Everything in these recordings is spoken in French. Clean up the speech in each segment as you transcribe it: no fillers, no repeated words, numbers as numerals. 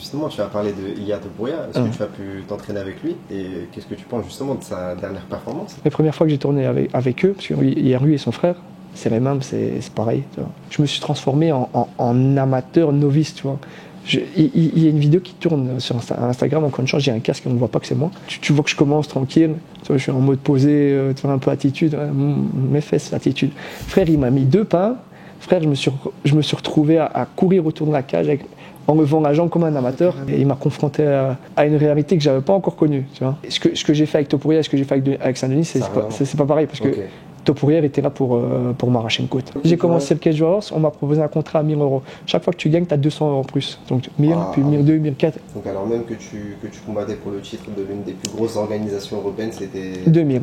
Justement, tu as parlé de Ilia Topuria. Est-ce que tu as pu t'entraîner avec lui? Et qu'est-ce que tu penses justement de sa dernière performance? Les premières fois que j'ai tourné avec eux, parce qu'il y a lui et son frère, c'est les mêmes, c'est pareil. Tu vois. Je me suis transformé en amateur novice, tu vois. Il y a une vidéo qui tourne sur Instagram, encore une chance, j'ai un casque et on ne voit pas que c'est moi. Tu vois que je commence tranquille, tu vois, je suis en mode posé, tu vois, un peu attitude, mes fesses, attitude. Frère, il m'a mis 2 pas. Frère, je me suis retrouvé à courir autour de la cage en levant la jambe comme un amateur. Et il m'a confronté à une réalité que je n'avais pas encore connue. Tu vois. Ce que j'ai fait avec Topuria et ce que j'ai fait avec Saint-Denis, c'est pas pareil. Parce que Topuria était là pour m'arracher une côte. J'ai commencé le Cage Warriors, on m'a proposé un contrat à 1000 €. Chaque fois que tu gagnes, tu as 200 € en plus. Donc 1000, puis 1002, 1004. Donc alors même que tu combattais pour le titre de l'une des plus grosses organisations européennes, c'était... 2000.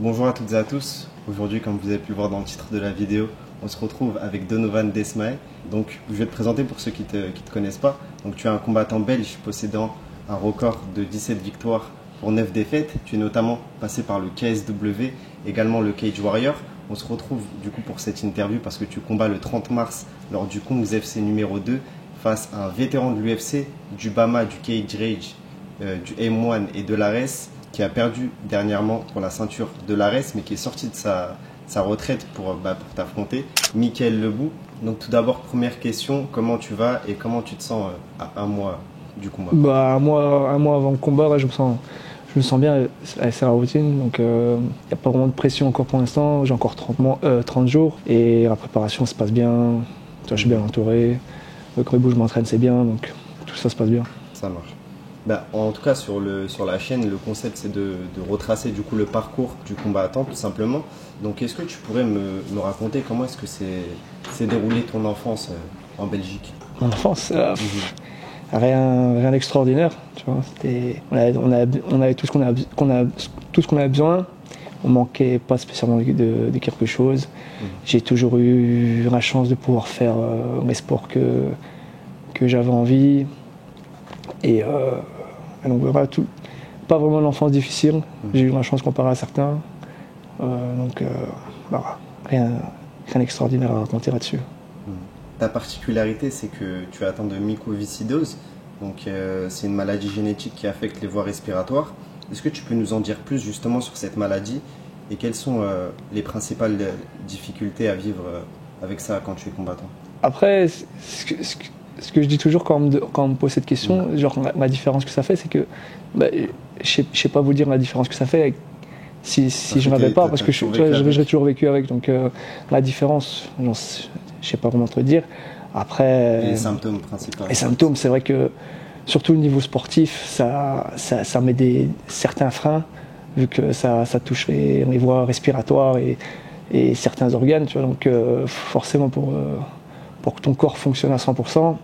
Bonjour à toutes et à tous. Aujourd'hui, comme vous avez pu le voir dans le titre de la vidéo, on se retrouve avec Donovan Desmae. Donc, je vais te présenter pour ceux qui te connaissent pas. Donc, tu es un combattant belge possédant un record de 17 victoires pour 9 défaites. Tu es notamment passé par le KSW, également le Cage Warrior. On se retrouve du coup pour cette interview parce que tu combats le 30 mars lors du Kongs FC numéro 2 face à un vétéran de l'UFC, du BAMA, du Cage Rage, du M1 et de l'Ares, qui a perdu dernièrement pour la ceinture de l'Ares, mais qui est sorti de sa retraite pour t'affronter, Mickaël Lebou. Donc tout d'abord, première question, comment tu vas et comment tu te sens à un mois du combat? Un mois avant le combat, ouais, je me sens bien, c'est la routine, donc il n'y a pas vraiment de pression encore pour l'instant, j'ai encore 30 jours, et la préparation se passe bien, je suis bien entouré, le Coribou je m'entraîne, c'est bien, donc tout ça se passe bien. Ça marche. En tout cas, sur la chaîne, le concept c'est de retracer du coup le parcours du combattant tout simplement. Donc est-ce que tu pourrais me raconter comment est-ce que s'est déroulé ton enfance en Belgique? Mon enfance, rien d'extraordinaire, tu vois. On avait tout ce qu'on avait besoin. On manquait pas spécialement de quelque chose. J'ai toujours eu la chance de pouvoir faire les sports que j'avais envie. Et donc voilà, pas vraiment l'enfance difficile. J'ai eu la chance comparée à certains. Rien d'extraordinaire à raconter là-dessus. Ta particularité, c'est que tu es atteint de mycoviscidose. Donc c'est une maladie génétique qui affecte les voies respiratoires. Est-ce que tu peux nous en dire plus justement sur cette maladie et quelles sont les principales difficultés à vivre avec ça quand tu es combattant? Après, ce que je dis toujours quand on me pose cette question, genre la différence que ça fait, c'est que je sais pas vous dire la différence que ça fait si je n'avais pas, parce que j'ai toujours vécu avec. Donc la différence, je sais pas comment te le dire. Après, les symptômes principaux. Les symptômes, c'est vrai que surtout au niveau sportif, ça met certains freins, vu que ça touche les voies respiratoires et certains organes. Tu vois, donc forcément pour que ton corps fonctionne à 100%,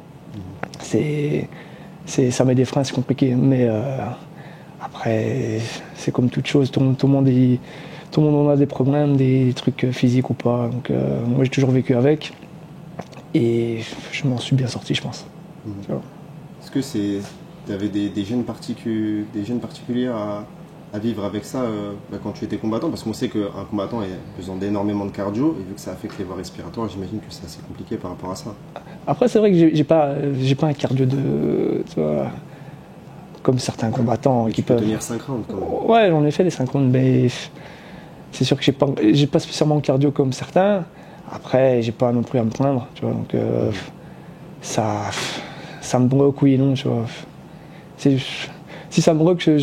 ça met des freins, c'est compliqué. Mais après, c'est comme toute chose, tout le monde en a des problèmes, des trucs physiques ou pas. Donc moi j'ai toujours vécu avec et je m'en suis bien sorti, je pense. Est-ce que tu avais des gènes particuliers à vivre avec ça quand tu étais combattant? Parce qu'on sait qu'un combattant a besoin d'énormément de cardio, et vu que ça affecte les voies respiratoires, j'imagine que c'est assez compliqué par rapport à ça. Après, c'est vrai que j'ai pas un cardio tu vois, comme certains combattants qui peuvent tenir 5 rounds quand même. Ouais, j'en ai fait des 5 rounds, mais c'est sûr que j'ai pas spécialement de cardio comme certains. Après, j'ai pas non plus à me plaindre, tu vois, donc ça me bloque, oui et non, tu vois. Si ça me bloque, il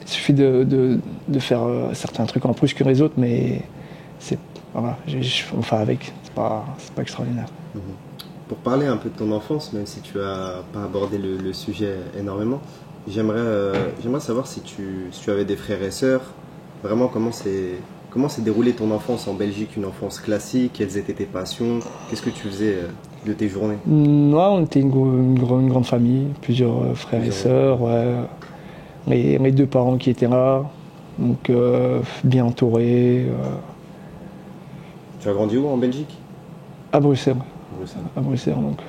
suffit de faire certains trucs en plus que les autres, mais voilà, on fait avec, c'est pas extraordinaire. Pour parler un peu de ton enfance, même si tu n'as pas abordé le sujet énormément, j'aimerais savoir si tu avais des frères et sœurs, vraiment comment s'est déroulée ton enfance en Belgique, une enfance classique, quelles étaient tes passions, qu'est-ce que tu faisais de tes journées? Ouais, on était une grande famille, plusieurs frères et sœurs, ouais. Mes deux parents qui étaient là, donc bien entourés. Tu as grandi où en Belgique? À Bruxelles. Bruxelles. À Bruxelles, donc.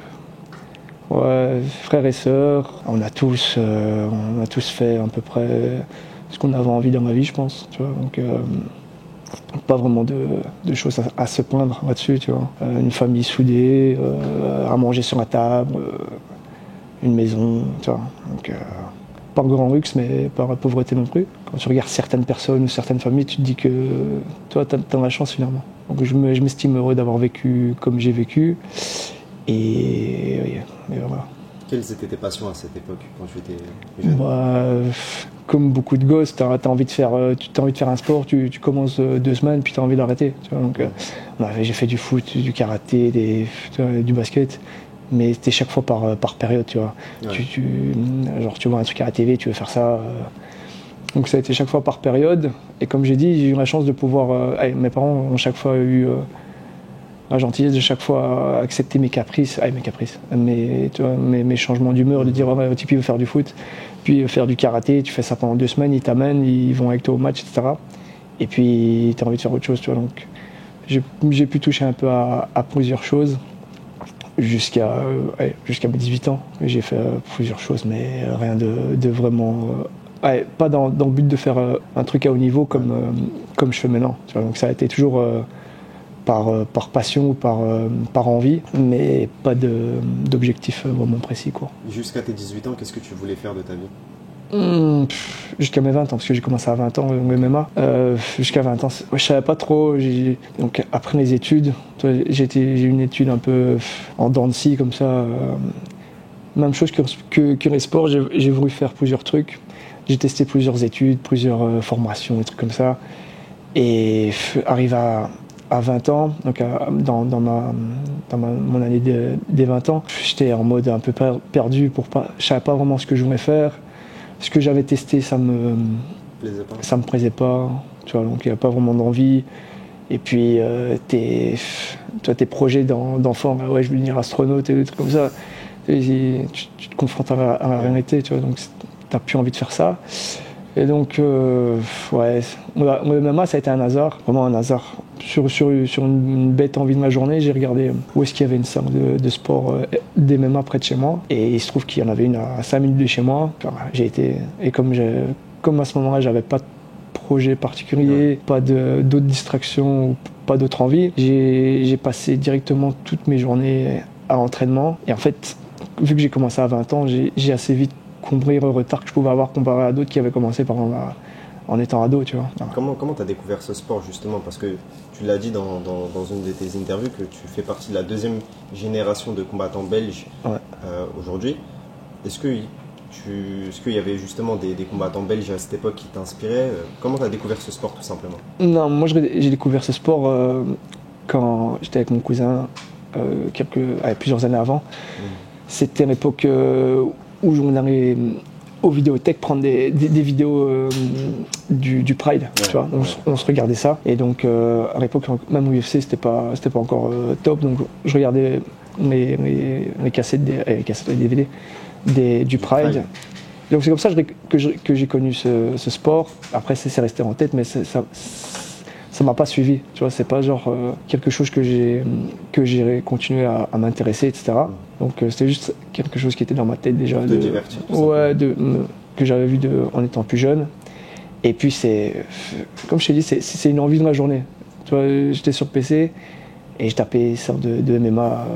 Ouais, frères et sœurs, on a tous fait à peu près ce qu'on avait envie dans la vie, je pense. Tu vois, donc, pas vraiment de choses à se plaindre là-dessus, tu vois. Une famille soudée, à manger sur la table, une maison, tu vois. Donc, pas un grand luxe, mais pas la pauvreté non plus. Quand tu regardes certaines personnes ou certaines familles, tu te dis que toi, t'as la chance finalement. Donc je m'estime heureux d'avoir vécu comme j'ai vécu. Et voilà. Quelles étaient tes passions à cette époque, quand tu étais jeune? Comme beaucoup de gosses, t'as envie de faire un sport, tu commences 2 semaines, puis t'as envie d'arrêter. Donc, j'ai fait du foot, du karaté, du basket, mais c'était chaque fois par période, tu vois. Ouais. Tu vois un truc à la télé, tu veux faire ça. Donc ça a été chaque fois par période. Et comme j'ai dit, j'ai eu la chance de pouvoir... mes parents ont chaque fois eu... la gentillesse de chaque fois accepter mes caprices, mes changements d'humeur, de dire ouais, Tipeee veut faire du foot, puis faire du karaté, tu fais ça pendant 2 semaines, ils t'amènent, ils vont avec toi au match, etc. Et puis tu as envie de faire autre chose, tu vois. Donc j'ai pu toucher un peu à plusieurs choses jusqu'à mes 18 ans. J'ai fait plusieurs choses, mais rien de vraiment... pas dans le but de faire un truc à haut niveau comme je fais maintenant. Tu vois. Donc ça a été toujours... par passion ou par envie, mais pas d'objectif vraiment précis, quoi. Jusqu'à tes 18 ans, qu'est-ce que tu voulais faire de ta vie? Jusqu'à mes 20 ans, parce que j'ai commencé à 20 ans au MMA. Jusqu'à 20 ans, je savais pas trop. Donc après mes études, j'ai eu une étude un peu en dents de scie, comme ça. Même chose que les sports, j'ai voulu faire plusieurs trucs. J'ai testé plusieurs études, plusieurs formations, des trucs comme ça. Et arrive à 20 ans, donc dans mon année des 20 ans, j'étais en mode un peu perdu, je savais pas vraiment ce que je voulais faire. Ce que j'avais testé, ça me plaisait pas, tu vois, donc il n'y a pas vraiment d'envie. Et puis tes projets d'enfant, ouais, je veux devenir astronaute et des trucs comme ça, tu te confrontes à la réalité, tu vois, donc t'as plus envie de faire ça. Et donc, ouais, le MMA, ça a été un hasard, vraiment un hasard. Sur une bête envie de ma journée, j'ai regardé où est-ce qu'il y avait une salle de sport d'MMA près de chez moi. Et il se trouve qu'il y en avait une à 5 minutes de chez moi. Enfin, j'ai été, et comme à ce moment-là, j'avais pas de projet particulier, pas d'autres distractions, pas d'autres envies, j'ai passé directement toutes mes journées à l'entraînement. Et en fait, vu que j'ai commencé à 20 ans, j'ai assez vite comblé le retard que je pouvais avoir comparé à d'autres qui avaient commencé par exemple en étant ado, tu vois. Comment tu as découvert ce sport justement? Parce que tu l'as dit dans une de tes interviews que tu fais partie de la 2e génération de combattants belges aujourd'hui. Est-ce qu'il y avait justement des combattants belges à cette époque qui t'inspiraient? Comment tu as découvert ce sport tout simplement? Non, moi j'ai découvert ce sport quand j'étais avec mon cousin plusieurs années avant. C'était à l'époque où on allait aux vidéothèques prendre des vidéos du Pride, tu vois. On se regardait ça. Et donc à l'époque, même UFC, c'était pas encore top. Donc je regardais les cassettes, les DVD du Pride. Donc c'est comme ça que j'ai connu ce sport. Après, c'est resté en tête, mais ça m'a pas suivi, tu vois, c'est pas genre quelque chose que j'ai continué à m'intéresser, etc. Donc c'était juste quelque chose qui était dans ma tête déjà. De divertir. Que j'avais vu en étant plus jeune. Et puis comme je t'ai dit, c'est une envie de ma journée. Tu vois, j'étais sur PC et je tapais une sorte de MMA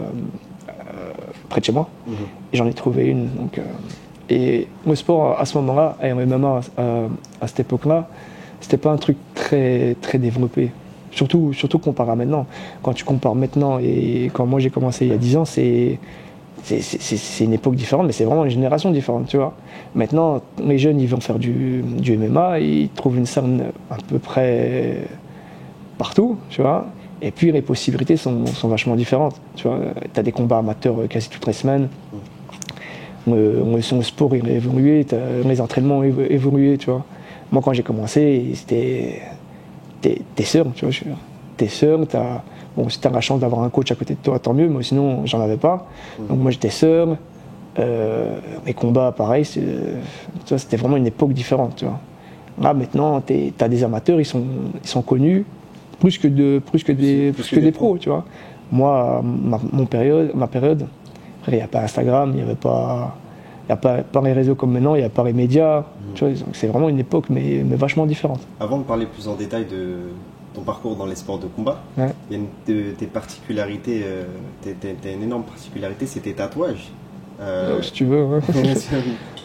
près de chez moi. Et j'en ai trouvé une. Donc, et le sport à ce moment-là, et MMA à cette époque-là, c'était pas un truc très, très développé. Surtout comparé à maintenant. Quand tu compares maintenant et quand moi j'ai commencé il y a 10 ans, c'est une époque différente, mais c'est vraiment une génération différente, tu vois. Maintenant, les jeunes, ils vont faire du MMA, ils trouvent une scène à peu près partout, tu vois. Et puis les possibilités sont vachement différentes, tu vois. T'as des combats amateurs quasi toutes les semaines. Le sport, il a évolué, les entraînements ont évolué, tu vois. Moi, quand j'ai commencé, t'es sûr, tu vois. T'es sûr, t'as Bon, si tu as la chance d'avoir un coach à côté de toi, tant mieux, mais sinon, j'en avais pas. Donc moi, j'étais seul. Mes combats, pareil, tu vois, c'était vraiment une époque différente. Tu vois. Là, maintenant, tu as des amateurs, ils sont connus plus que des pros. Tu vois. Moi, ma période, il n'y a pas Instagram, il n'y avait pas. Il n'y a pas les réseaux comme maintenant, il n'y a pas les médias. Tu vois, c'est vraiment une époque, mais vachement différente. Avant de parler plus en détail de ton parcours dans les sports de combat, Ouais. il y a une de tes particularités, t'as une énorme particularité, c'est tes tatouages. Si tu veux. Ouais.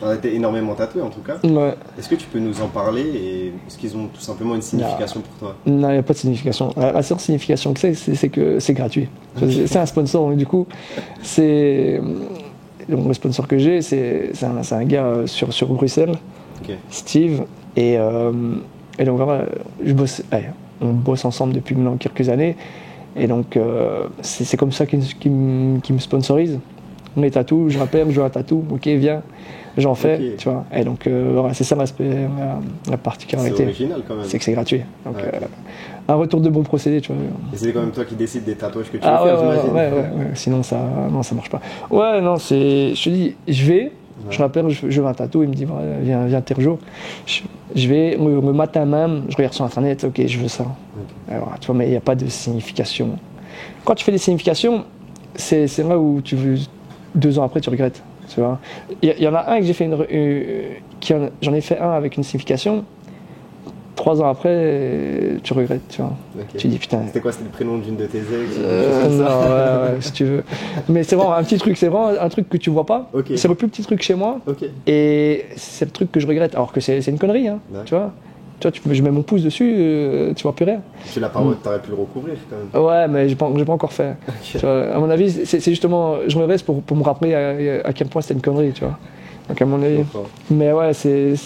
On a été énormément tatoués en tout cas. Ouais. Est-ce que tu peux nous en parler et est-ce qu'ils ont tout simplement une signification pour toi? Non, il n'y a pas de signification. La seule signification que c'est que c'est gratuit. C'est un sponsor, donc du coup, donc, le sponsor que j'ai, c'est un gars sur Bruxelles, Okay. Steve, et donc voilà, on bosse ensemble depuis maintenant quelques années, et donc c'est comme ça qu'il me sponsorise. Les tatous, je rappelle, je veux un tatou, ok, viens, j'en fais, Okay. tu vois. Et donc voilà, c'est ça l'aspect, la particularité. C'est original quand même. C'est que c'est gratuit. Donc, Ouais. un retour de bon procédé, tu vois. Et c'est quand même toi qui décides des tatouages que tu veux Ah faire, ouais, j'imagine. ouais. Sinon ça marche pas. Ouais, non, je te dis, je rappelle, je veux un tatou, il me dit, ouais, viens tel jour. Je vais, le matin même, je regarde sur internet, ok, je veux ça. Okay. Alors, tu vois, mais il n'y a pas de signification. Quand tu fais des significations, c'est là où 2 ans après, tu regrettes. Tu vois. Il y en a un que j'ai fait j'en ai fait un avec une signification. 3 ans après, tu regrettes, tu vois. Okay. Tu dis putain. C'était quoi? C'était le prénom d'une de tes ex? Non, ouais, si tu veux. Mais c'est vraiment un petit truc, c'est vraiment un truc que tu vois pas. Okay. C'est le plus petit truc chez moi. Okay. Et c'est le truc que je regrette. Alors que c'est une connerie, hein, tu vois. Je mets mon pouce dessus, tu vois plus rien. Tu l'as pas, t'aurais pu le recouvrir quand même. Ouais, mais j'ai pas encore fait. Okay. Tu vois, à mon avis, c'est justement, je me reste pour me rappeler à quel point c'était une connerie, tu vois. Donc à mon avis. Mais ouais,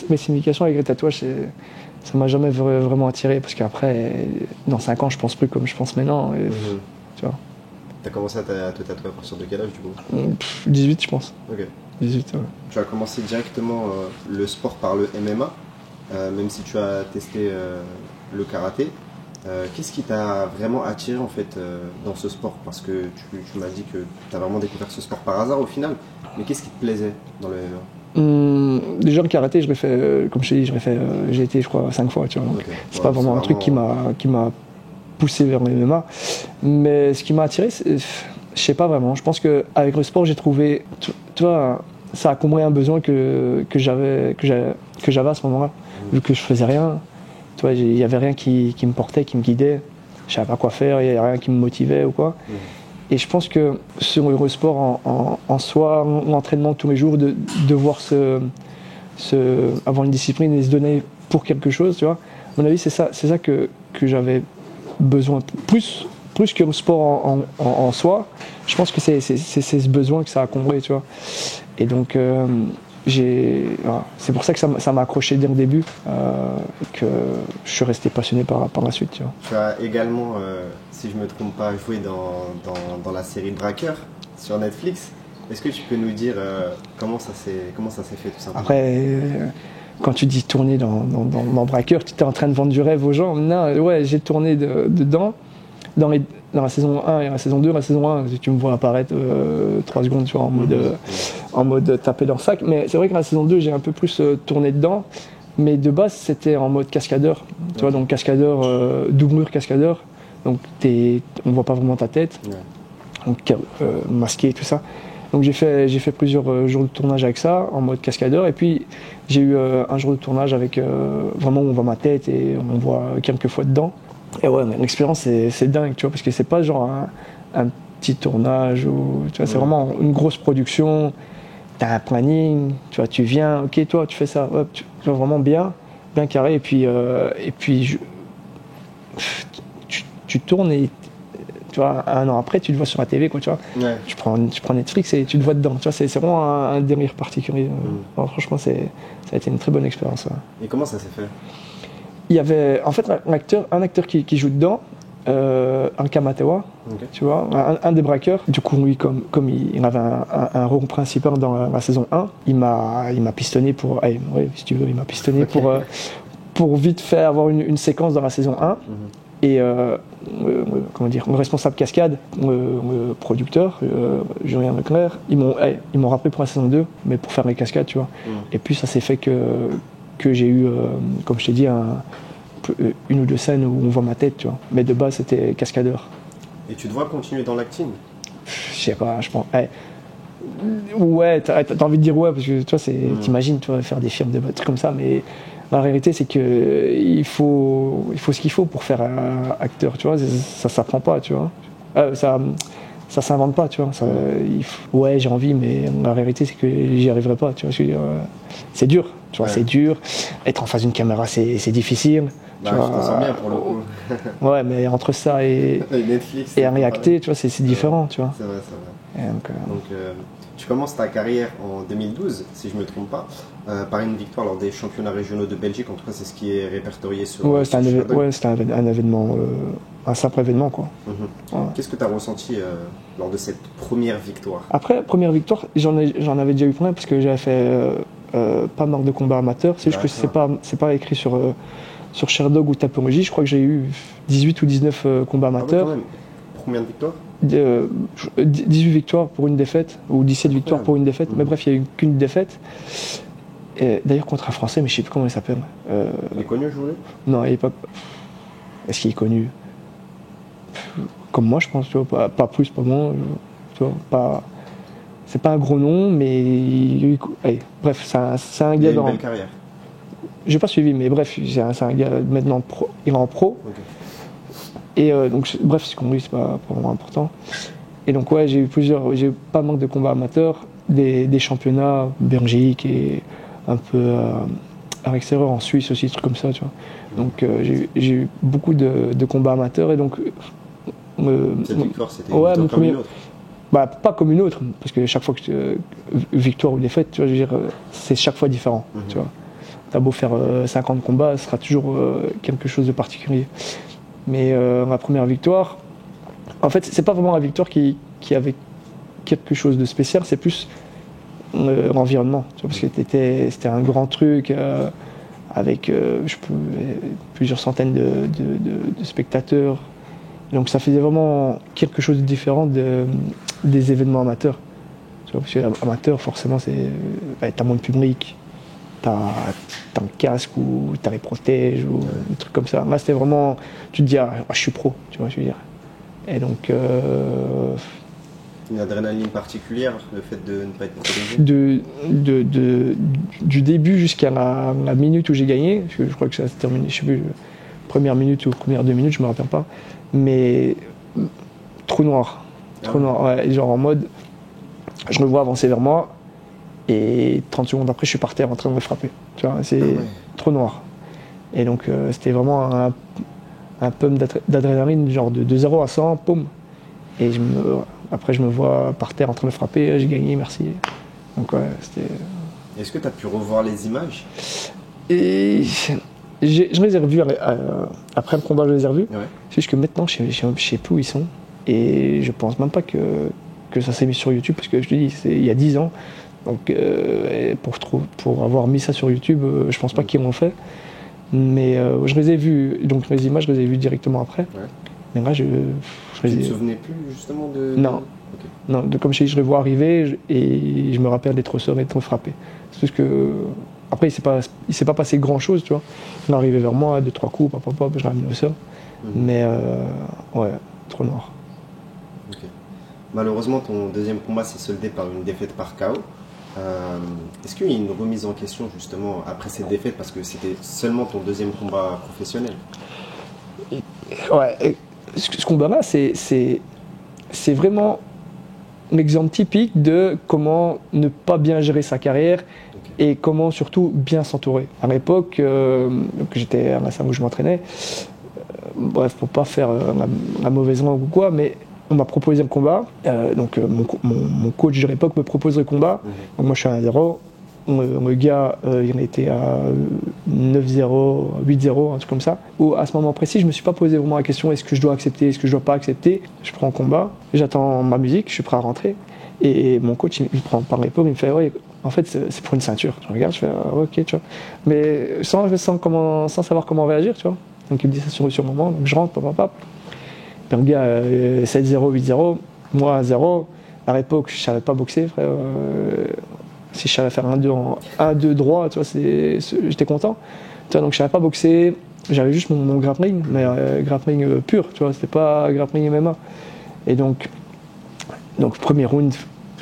mes significations avec les tatouages, ça m'a jamais vraiment attiré parce qu'après, dans 5 ans, je pense plus comme je pense maintenant. Et, tu vois. T'as commencé à te tatouer à partir de quel âge du coup? 18, je pense. Ok. 18, ouais. Tu as commencé directement le sport par le MMA, même si tu as testé le karaté. Qu'est-ce qui t'a vraiment attiré en fait dans ce sport? Parce que tu m'as dit que tu as vraiment découvert ce sport par hasard au final, mais qu'est-ce qui te plaisait dans le MMA? Déjà le karaté, je l'ai fait, comme je t'ai dit, j'ai été je crois 5 fois, tu vois. Okay. C'est pas vraiment un truc qui m'a poussé vers le MMA, mais ce qui m'a attiré, je sais pas vraiment. Je pense qu'avec le sport, j'ai trouvé, tu vois, ça a comblé un besoin que j'avais à ce moment-là, vu que je faisais rien. Tu vois, il y avait rien qui me portait, qui me guidait. Je savais pas quoi faire, il y avait rien qui me motivait ou quoi. Et je pense que sur le sport en soi, l'entraînement tous les jours, de devoir avoir une discipline et se donner pour quelque chose, tu vois. À mon avis, c'est ça que j'avais besoin. Plus que le sport en soi, je pense que c'est ce besoin que ça a comblé, tu vois. Et donc, voilà. C'est pour ça que ça m'a accroché dès le début, que je suis resté passionné par la suite, tu vois. Tu as également, si je ne me trompe pas, joué dans la série Braqueur sur Netflix. Est-ce que tu peux nous dire comment ça s'est fait tout simplement? Après, quand tu dis tourner dans Braqueur, tu es en train de vendre du rêve aux gens. Non, ouais, j'ai tourné dedans, dans la saison 1 et la saison 2. La saison 1, tu me vois apparaître 3 secondes, tu vois, en mode taper dans le sac. Mais c'est vrai que la saison 2, j'ai un peu plus tourné dedans. Mais de base, c'était en mode cascadeur. Tu vois, donc cascadeur, doublure cascadeur. Donc on voit pas vraiment ta tête. Donc masqué et tout ça. Donc j'ai fait plusieurs jours de tournage avec ça, en mode cascadeur. Et puis j'ai eu un jour de tournage avec vraiment où on voit ma tête et on voit quelques fois dedans. Et ouais, l'expérience c'est dingue, tu vois, parce que c'est pas genre un petit tournage, tu vois, c'est vraiment une grosse production. T'as un planning, tu vois, tu viens, ok, toi tu fais ça, hop, tu vois, vraiment bien carré. Et puis tu tournes et tu vois, 1 an après, tu te vois sur la TV, quoi, tu vois. Ouais. Tu prends Netflix et tu te vois dedans. Tu vois, c'est vraiment un délire particulier. Alors, franchement, ça a été une très bonne expérience. Ouais. Et comment ça s'est fait? Il y avait, en fait, un acteur qui joue dedans, un Kamatewa, tu vois, un des braqueurs. Du coup, lui, comme il avait un rôle principal dans la saison 1, il m'a pistonné pour, si tu veux, il m'a pistonné pour vite fait avoir une séquence dans la saison 1. Et comment dire, mon responsable cascade, mon producteur, Julien Leclerc, ils m'ont rappelé pour la saison 2, mais pour faire les cascades, tu vois. Et puis ça s'est fait que j'ai eu, comme je t'ai dit, une ou deux scènes où on voit ma tête, tu vois. Mais de base, c'était cascadeur. Et tu te vois continuer dans l'acting? Je sais pas, je pense. Ouais, t'as envie de dire ouais, parce que tu vois, t'imagines, tu vois, faire des films, des trucs comme ça, mais la réalité, c'est que il faut ce qu'il faut pour faire un acteur, tu vois. Ça s'apprend pas, tu vois. Ça s'invente pas, tu vois. Ouais, j'ai envie, mais la réalité, c'est que j'y arriverai pas, tu vois. Je veux dire, c'est dur, tu vois, c'est dur. Être en face d'une caméra, c'est difficile. Bah, tu t'en sens bien pour le coup. Ouais, mais entre ça et Netflix et un réacté, tu vois, c'est différent, tu vois. C'est vrai, c'est vrai. Donc, tu commences ta carrière en 2012, si je ne me trompe pas, par une victoire lors des championnats régionaux de Belgique. En tout cas, c'est ce qui est répertorié sur. Ouais, c'était un événement, un simple événement, quoi. Ouais. Qu'est-ce que tu as ressenti lors de cette première victoire? Après, première victoire, j'en avais déjà eu plein parce que j'avais fait pas mal de combats amateurs. C'est juste que c'est pas écrit sur Sherdog ou Tapologie. Je crois que j'ai eu 18 ou 19 combats amateurs. Ah oui, combien de victoires? 18 victoires pour une défaite, ou 17 victoires pour une défaite. Mais bref, il n'y a eu qu'une défaite. D'ailleurs contre un Français, mais je ne sais plus comment il s'appelle. Il est connu aujourd'hui? Non, il n'est pas. Est-ce qu'il est connu? Comme moi, je pense, tu vois, pas plus, pas moins. Tu vois, pas. C'est pas un gros nom, mais. Allez, bref, c'est un gars Il a une belle carrière. J'ai pas suivi, mais bref, c'est un gars maintenant il est en pro. Okay. Et donc, bref, ce qu'on dit, c'est pas vraiment important. Et donc, ouais, j'ai eu pas mal de combats amateurs, des championnats Belgique et un peu à l'extérieur, en Suisse aussi, des trucs comme ça, tu vois. Donc, j'ai eu beaucoup de combats amateurs et donc. Cette victoire, c'était une comme une autre? Bah, pas comme une autre, parce que chaque fois que victoire ou défaite, tu vois, je veux dire, c'est chaque fois différent, tu vois. T'as beau faire 50 combats, ce sera toujours quelque chose de particulier. Mais ma première victoire, en fait, c'est pas vraiment la victoire qui avait quelque chose de spécial, c'est plus l'environnement. Parce que c'était un grand truc avec plusieurs centaines de spectateurs. Donc ça faisait vraiment quelque chose de différent des événements amateurs. Tu vois, parce que amateur, forcément, t'as moins de public. T'as un casque ou t'as les protèges ou des trucs comme ça. Là, c'était vraiment, tu te dis, je suis pro, tu vois, je veux dire. Et donc. Une adrénaline particulière, le fait de ne pas être protégé? Du début jusqu'à la minute où j'ai gagné, je crois que ça s'est terminé, je sais plus, première minute ou première 2 minutes, je me rappelle pas. Mais trou noir. Trou noir, ouais, genre en mode, je le vois avancer vers moi. Et 30 secondes après, je suis par terre en train de me frapper. Tu vois, c'est trop noir. Et donc, c'était vraiment un pump d'adrénaline, genre de 0 à 100, poum. Et après, je me vois par terre en train de me frapper, j'ai gagné, merci. Donc, ouais, c'était. Est-ce que tu as pu revoir les images? Et je les ai revus après le combat, je les ai revus. Ouais. C'est juste que maintenant, je sais plus où ils sont. Et je pense même pas que ça s'est mis sur YouTube, parce que je te dis, il y a 10 ans. Donc, pour avoir mis ça sur YouTube, je pense pas qu'ils l'ont fait. Mais je les ai vus, donc les images, je les ai vues directement après. Ouais. Mais là, tu ne te souvenais plus justement de. Non. Okay. Non, comme je dis, je les vois arriver et je me rappelle d'être au sol et d'être frappé. C'est juste que. Après, il s'est pas passé grand chose, tu vois. Il est arrivé vers moi, 2-3 coups, je l'ai ramené au sol. Mais ouais, trop noir. Okay. Malheureusement, ton deuxième combat s'est soldé par une défaite par KO. Est-ce qu'il y a une remise en question justement après cette défaite, parce que c'était seulement ton deuxième combat professionnel? Ouais, ce combat-là, c'est vraiment l'exemple typique de comment ne pas bien gérer sa carrière et comment surtout bien s'entourer. À l'époque, que j'étais à la salle où je m'entraînais, bref, pour pas faire la mauvaise langue ou quoi, mais on m'a proposé le combat, donc mon coach de l'époque me propose le combat, donc moi je suis à 1-0, le gars il en était à 9-0, 8-0, un truc comme ça, où à ce moment précis je me suis pas posé vraiment la question est-ce que je dois accepter, est-ce que je dois pas accepter, je prends le combat, j'attends ma musique, je suis prêt à rentrer, et mon coach il prend par l'épaule, il me fait ouais, en fait c'est pour une ceinture, je regarde, je fais ok, tu vois, mais sans savoir comment réagir, tu vois. Donc il me dit ça sur le moment, donc je rentre, pap. Puis le gars, 7-0, 8-0, moi 1-0. À l'époque, je savais pas boxer, frère. Si je savais faire 1-2 droit, tu vois, j'étais content. Tu vois, donc je savais pas boxer, j'avais juste mon grappling, mais grappling pur, tu vois, c'était pas grappling MMA. Et donc premier round,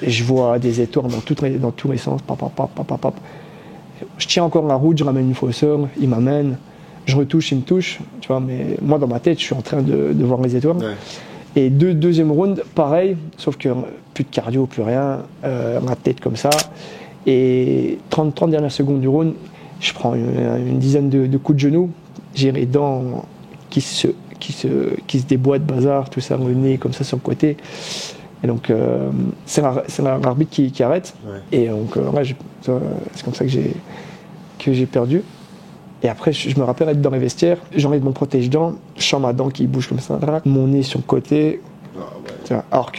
je vois des étoiles dans tous les sens, pap. Je tiens encore la route, je ramène une fausseur, il m'amène, je retouche, il me touche, tu vois, mais moi dans ma tête, je suis en train de voir les étoiles. Ouais. Et deuxième round, pareil, sauf que plus de cardio, plus rien, la tête comme ça. Et 30 dernières secondes du round, je prends une dizaine de coups de genoux, j'ai les dents qui se déboîtent, bazar, tout ça, le nez comme ça sur le côté. Et donc, c'est l'arbitre qui arrête. Ouais. Et donc, là, c'est comme ça que j'ai perdu. Et après, je me rappelle être dans les vestiaires, j'enlève mon protège-dents, je sens ma dent qui bouge comme ça, mon nez sur le côté. Oh, ouais. Alors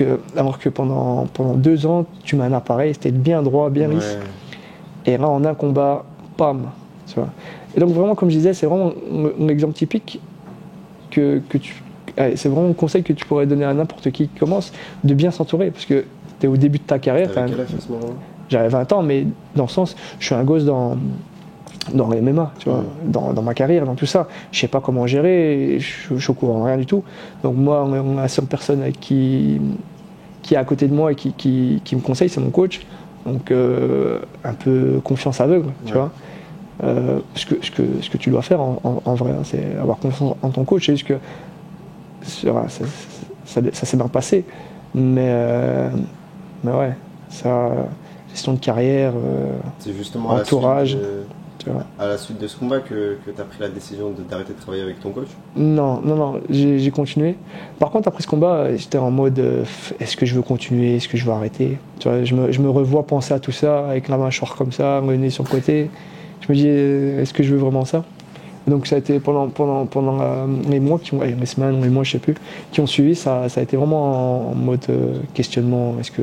que pendant 2 ans, tu mets un appareil, c'était bien droit, bien lisse. Ouais. Et là, en un combat, pam. Tu vois. Et donc, vraiment, comme je disais, c'est vraiment un exemple typique c'est vraiment un conseil que tu pourrais donner à n'importe qui commence, de bien s'entourer, parce que tu es au début de ta carrière. T'avais quel âge à ce moment-là ? J'avais 20 ans, mais dans le sens, je suis un gosse dans les MMA, tu vois, dans ma carrière, dans tout ça. Je sais pas comment gérer, je suis au courant, rien du tout. Donc moi, la seule personne qui est à côté de moi et qui me conseille, c'est mon coach. Donc un peu confiance aveugle, tu vois. Ce que tu dois faire en vrai, hein, c'est avoir confiance en ton coach. C'est juste que ça s'est bien passé. Mais ouais, ça, gestion de carrière, c'est justement entourage. À la suite de ce combat que tu as pris la décision d'arrêter de travailler avec ton coach ? Non, j'ai continué. Par contre, après ce combat, j'étais en mode est-ce que je veux continuer, est-ce que je veux arrêter ? Tu vois, je me revois penser à tout ça, avec la mâchoire comme ça, le nez sur le côté. Je me dis est-ce que je veux vraiment ça ? Donc ça a été pendant les mois, les semaines, les mois, je sais plus, qui ont suivi, ça a été vraiment en mode questionnement, est-ce que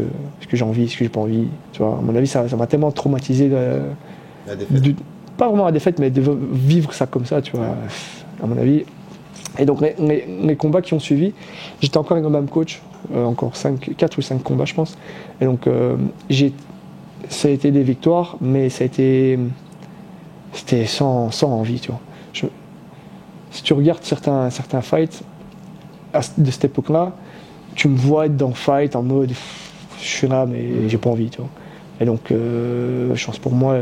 j'ai envie, est-ce que j'ai pas envie ? Tu vois, à mon avis, ça m'a tellement traumatisé. La défaite. Pas vraiment la défaite, mais de vivre ça comme ça, tu vois, à mon avis. Et donc les combats qui ont suivi, j'étais encore avec le même coach, encore 4 ou 5 combats, je pense. Et donc ça a été des victoires, mais c'était sans envie, tu vois. Si tu regardes certains fights de cette époque-là, tu me vois être dans le fight en mode je suis là, mais j'ai pas envie, tu vois. Et donc, chance pour moi,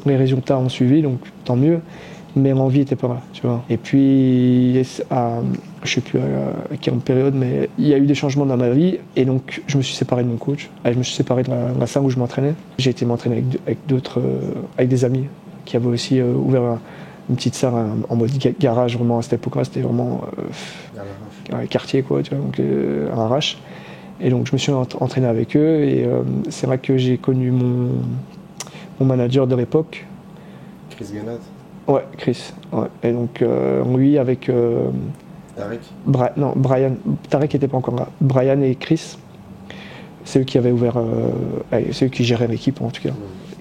les résultats ont suivi, donc tant mieux. Mais l'envie n'était pas là, tu vois. Et puis, je sais plus à quelle période, mais il y a eu des changements dans ma vie. Et donc, je me suis séparé de mon coach. Je me suis séparé de la salle où je m'entraînais. J'ai été m'entraîner avec des amis qui avaient aussi ouvert une petite salle en mode garage, vraiment à cette époque-là. C'était vraiment quartier, quoi, tu vois, donc à l'arrache. Et donc je me suis entraîné avec eux et c'est là que j'ai connu mon manager de l'époque. Chris Gunnat. Ouais, Chris. Ouais. Et donc lui avec Tarek. Brian. Tarek n'était pas encore là. Brian et Chris, c'est eux qui avaient ouvert, c'est eux qui géraient l'équipe en tout cas,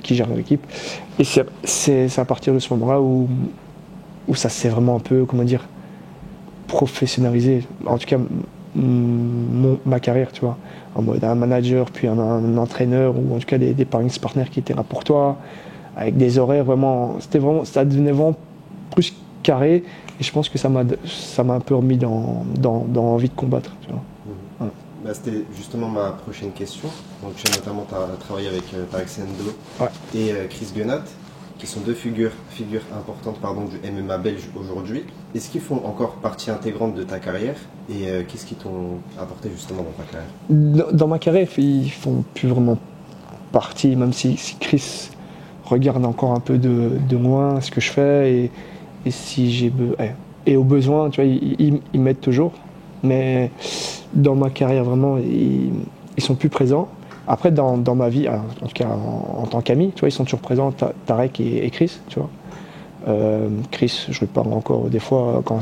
qui géraient l'équipe. Et c'est à partir de ce moment-là où ça s'est vraiment un peu, comment dire, professionnalisé. En tout cas. Ma carrière, tu vois, en mode un manager, puis un entraîneur, ou en tout cas des sparring partners qui étaient là pour toi, avec des horaires vraiment, ça devenait vraiment plus carré, et je pense que ça m'a un peu remis dans l'envie de combattre, tu vois. Ouais. Bah, c'était justement ma prochaine question. Donc, notamment, tu as travaillé avec Tarek Sendo et Chris Gunnat, qui sont deux figures importantes du MMA belge aujourd'hui. Est-ce qu'ils font encore partie intégrante de ta carrière et qu'est-ce qu'ils t'ont apporté justement dans ta carrière ? Dans ma carrière, ils font plus vraiment partie, même si Chris regarde encore un peu de loin ce que je fais et si j'ai et au besoin, tu vois, ils m'aident toujours. Mais dans ma carrière vraiment, ils sont plus présents. Après, dans ma vie, en tout cas en tant qu'ami, tu vois, ils sont toujours présents, Tarek et Chris, tu vois. Chris, je lui parle encore des fois quand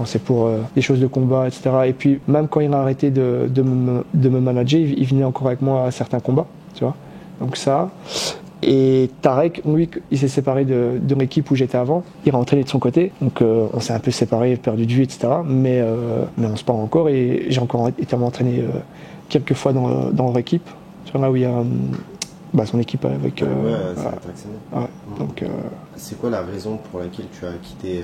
c'est pour des choses de combat, etc. Et puis, même quand il a arrêté de me manager, il venait encore avec moi à certains combats, tu vois. Donc ça. Et Tarek, lui, il s'est séparé de l'équipe où j'étais avant. Il rentré de son côté. Donc on s'est un peu séparés, perdu de vue, etc. Mais on se parle encore et j'ai encore été m'entraîner quelques fois dans leur équipe. Tu vois, là où il y a son équipe avec. C'est intéressant. Ouais, donc, c'est quoi la raison pour laquelle tu as quitté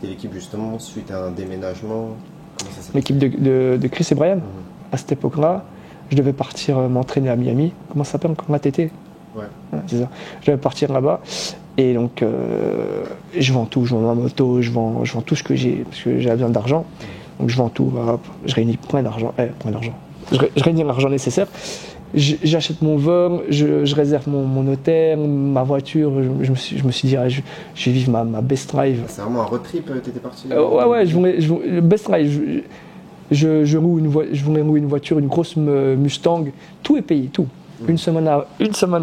l'équipe justement suite à un déménagement? L'équipe de Chris et Brian, à cette époque-là, je devais partir m'entraîner à Miami. Comment ça s'appelle encore, l'ATT? Ouais, c'est ça. Je devais partir là-bas et donc je vends tout, je vends ma moto, je vends tout ce que j'ai parce que j'avais besoin d'argent. Donc je vends tout, hop, je réunis plein d'argent. Je réunis l'argent nécessaire. J'achète mon vol, je réserve mon hôtel, ma voiture. Je me suis dit, je vais vivre ma best drive. C'est vraiment un road trip, t'étais parti? Ouais, je best drive. Je voulais louer une voiture, une grosse Mustang. Tout est payé, tout. Une semaine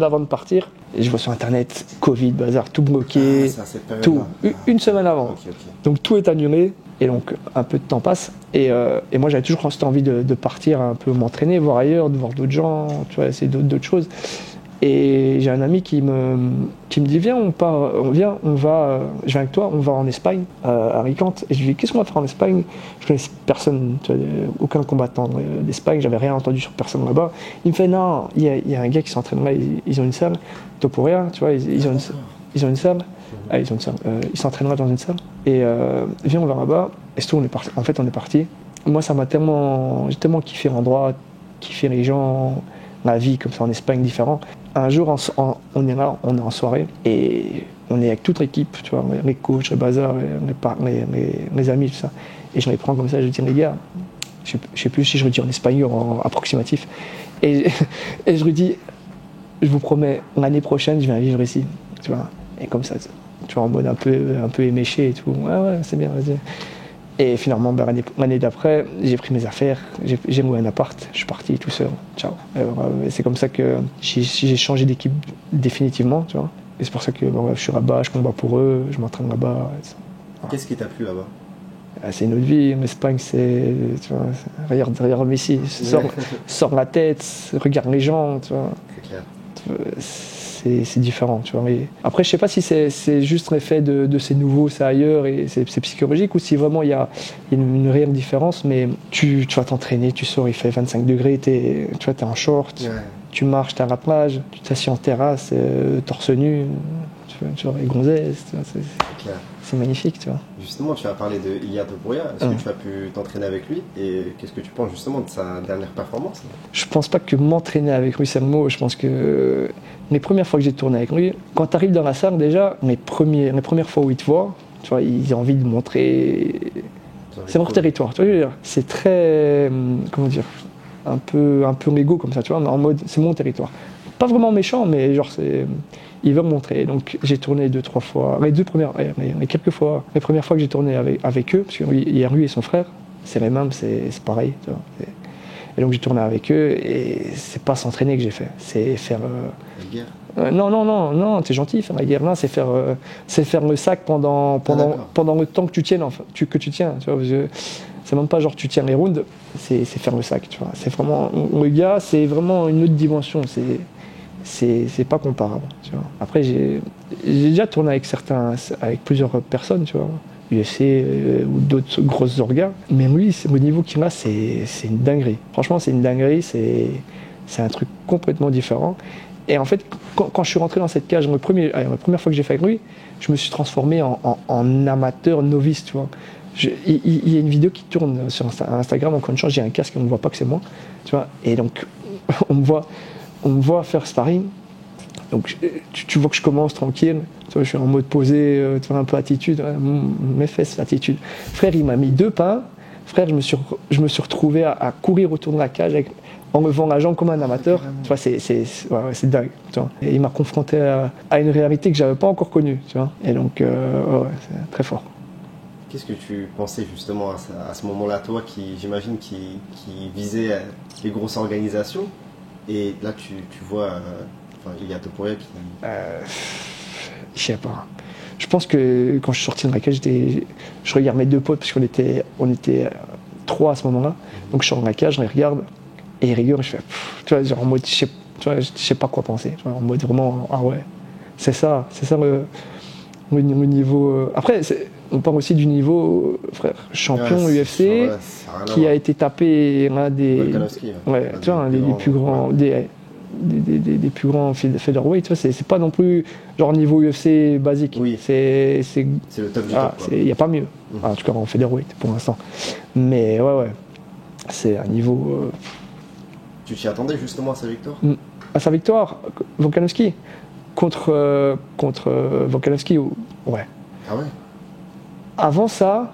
avant de partir, et je vois sur internet, Covid, bazar, tout bloqué, tout. Une semaine avant. Okay. Donc tout est annulé, et donc un peu de temps passe. Et moi j'avais toujours cette envie de partir un peu m'entraîner, voir ailleurs, de voir d'autres gens, tu vois, essayer d'autres choses. Et j'ai un ami qui me dit viens, je viens avec toi, on va en Espagne, à Alicante. Et je lui dis qu'est-ce qu'on va faire en Espagne? Je connais personne, tu vois, aucun combattant d'Espagne, j'avais rien entendu sur personne là-bas. Il me fait non, il y a un gars qui s'entraîne là, ils ont une salle, Topuria, tu vois, ils ont une salle. Ils s'entraîneraient dans une salle. Et viens, on va là-bas. Et surtout, on est parti. Moi, j'ai tellement kiffé l'endroit, kiffé les gens, la vie comme ça en Espagne différent. Un jour, on est là, on est en soirée et on est avec toute l'équipe, tu vois, les coachs, les bazars, les amis, tout ça. Et je les prends comme ça, je dis les gars, je sais plus si je le dis en espagnol ou en approximatif. Et je lui dis, je vous promets, l'année prochaine, je viens vivre ici, tu vois. Et comme ça, tu vois, en mode un peu éméché et tout. Ouais, c'est bien, vas-y. Et finalement, l'année d'après, j'ai pris mes affaires, j'ai loué un appart, je suis parti tout seul. Ciao. Et c'est comme ça que j'ai changé d'équipe définitivement, tu vois. Et c'est pour ça que je suis là-bas, je combats pour eux, je m'entraîne là-bas. Voilà. Qu'est-ce qui t'a plu là-bas? C'est une autre vie. L'Espagne, tu vois, regarde Messi, sors la tête, regarde les gens, tu vois. C'est clair. C'est différent, tu vois. Et après, je sais pas si c'est juste l'effet de ces nouveaux, c'est ailleurs et c'est psychologique, ou si vraiment il y a une réelle différence. Mais tu vas t'entraîner, tu sors, il fait 25 degrés, t'es en short, tu marches, t'es à la plage, tu t'assieds en terrasse, torse nu, tu vois, les gonzesses, c'est magnifique, tu vois. Justement, tu as parlé de Ilia Topuria. Est-ce que tu as pu t'entraîner avec lui? Et qu'est-ce que tu penses justement de sa dernière performance? Je pense pas que m'entraîner avec lui, c'est le mot. Je pense que les premières fois que j'ai tourné avec lui, quand tu arrives dans la salle, déjà, les premières fois où il te voit, tu vois, ils ont envie de montrer. C'est leur territoire, tu vois. C'est très, comment dire, un peu mégo comme ça, tu vois, mais en mode, c'est mon territoire. Pas vraiment méchant, mais genre, il veut me montrer. Donc j'ai tourné 2-3 fois, les premières fois que j'ai tourné avec eux, parce qu'il y a lui et son frère, c'est les mêmes, c'est pareil, tu vois. Et donc j'ai tourné avec eux et c'est pas s'entraîner que j'ai fait, c'est faire. La guerre? Non, t'es gentil, faire la guerre là, c'est faire le sac pendant le temps que tu tiens, tu tiens, tu vois. C'est même pas genre tu tiens les rounds, c'est faire le sac, tu vois. C'est vraiment le gars, c'est vraiment une autre dimension, c'est pas comparable, tu vois. Après j'ai déjà tourné avec plusieurs personnes, tu vois. UFC ou d'autres grosses orgas. Mais lui, au niveau qu'il a, c'est une dinguerie. Franchement, c'est une dinguerie, c'est un truc complètement différent. Et en fait, quand je suis rentré dans cette cage, la première fois que j'ai fait avec lui, je me suis transformé en amateur novice, tu vois. Il y a une vidéo qui tourne sur Instagram, encore une chance, j'ai un casque et on ne voit pas que c'est moi, tu vois. Et donc, on me voit faire sparring. Donc tu vois que je commence tranquille, tu vois, je suis en mode posé, tu vois, un peu attitude, mes fesses, attitude. Frère, il m'a mis 2 pains. Frère, je me suis retrouvé à courir autour de la cage en levant la jambe comme un amateur. Tu vois, c'est dingue. Tu vois. Et il m'a confronté à une réalité que j'avais pas encore connue. Tu vois. Et donc, c'est très fort. Qu'est-ce que tu pensais justement à ce moment-là, toi, j'imagine, qui visait les grosses organisations, et là tu vois. Il y a Topuria qui... Je sais pas. Je pense que quand je suis sorti de la cage, je regarde mes 2 potes, parce qu'on était 3 à ce moment-là. Donc je sors de la cage, je les regarde, et ils rigolent, je fais... Tu vois, genre en mode, je tu vois, je sais pas quoi penser, tu vois, en mode vraiment, ah ouais, c'est ça le niveau. Après, on parle aussi du niveau, frère, champion Ouais, UFC, ouais, ça a rien à qui voir. a été tapé l'un des, Volkanovski, ouais, l'un tu vois, des des plus grands, ouais. des plus grands featherweight, tu vois, c'est pas non plus genre niveau UFC basique. Oui. C'est C'est le top du ah, top, quoi. il n'y a pas mieux. En tout cas, en featherweight pour l'instant. Mais ouais, c'est un niveau. Tu t'y attendais justement à sa victoire? À sa victoire, Volkanovski contre Volkanovski, ouais. Ah ouais? Avant ça,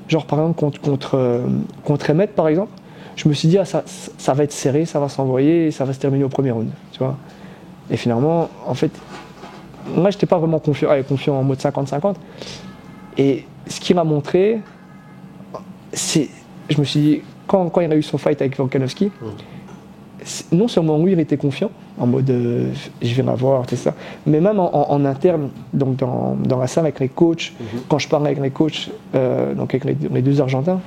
genre par exemple contre Emmett par exemple, je me suis dit, ah, ça va être serré, ça va s'envoyer et ça va se terminer au premier round, tu vois. Et finalement, en fait, moi j'étais pas vraiment confiant en mode 50-50. Et ce qu'il m'a montré, c'est, je me suis dit, quand il a eu son fight avec Volkanovski, non seulement lui il était confiant, en mode je vais l'avoir, tout ça, mais même en interne, donc dans la salle avec les coachs, quand je parlais avec les coachs, donc avec les deux Argentins,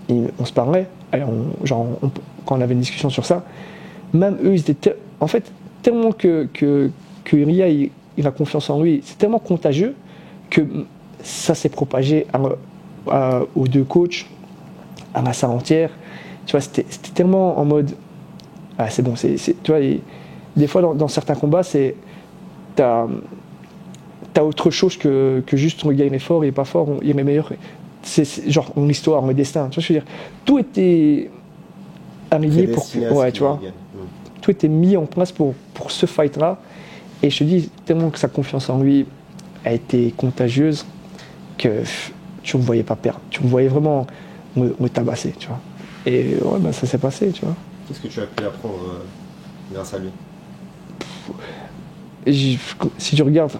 on se parlait, quand on avait une discussion sur ça, même eux, ils étaient en fait tellement que Ilia il a confiance en lui, c'est tellement contagieux que ça s'est propagé aux deux coachs, à la salle entière. Tu vois, c'était tellement en mode ah, c'est bon, tu vois, des fois dans certains combats, t'as autre chose que juste le gars il est fort, il est pas fort, il est meilleur. C'est genre une histoire, un destin. Tu vois ce que je veux dire? Tout était aligné pour que, ouais, tu vois, tout était mis en place pour ce fight-là. Et je te dis tellement que sa confiance en lui a été contagieuse que tu ne me voyais pas perdre. Tu me voyais vraiment me tabasser, tu vois. Et ouais, ben, ça s'est passé, tu vois. Qu'est-ce que tu as pu apprendre grâce à lui? Si tu regardes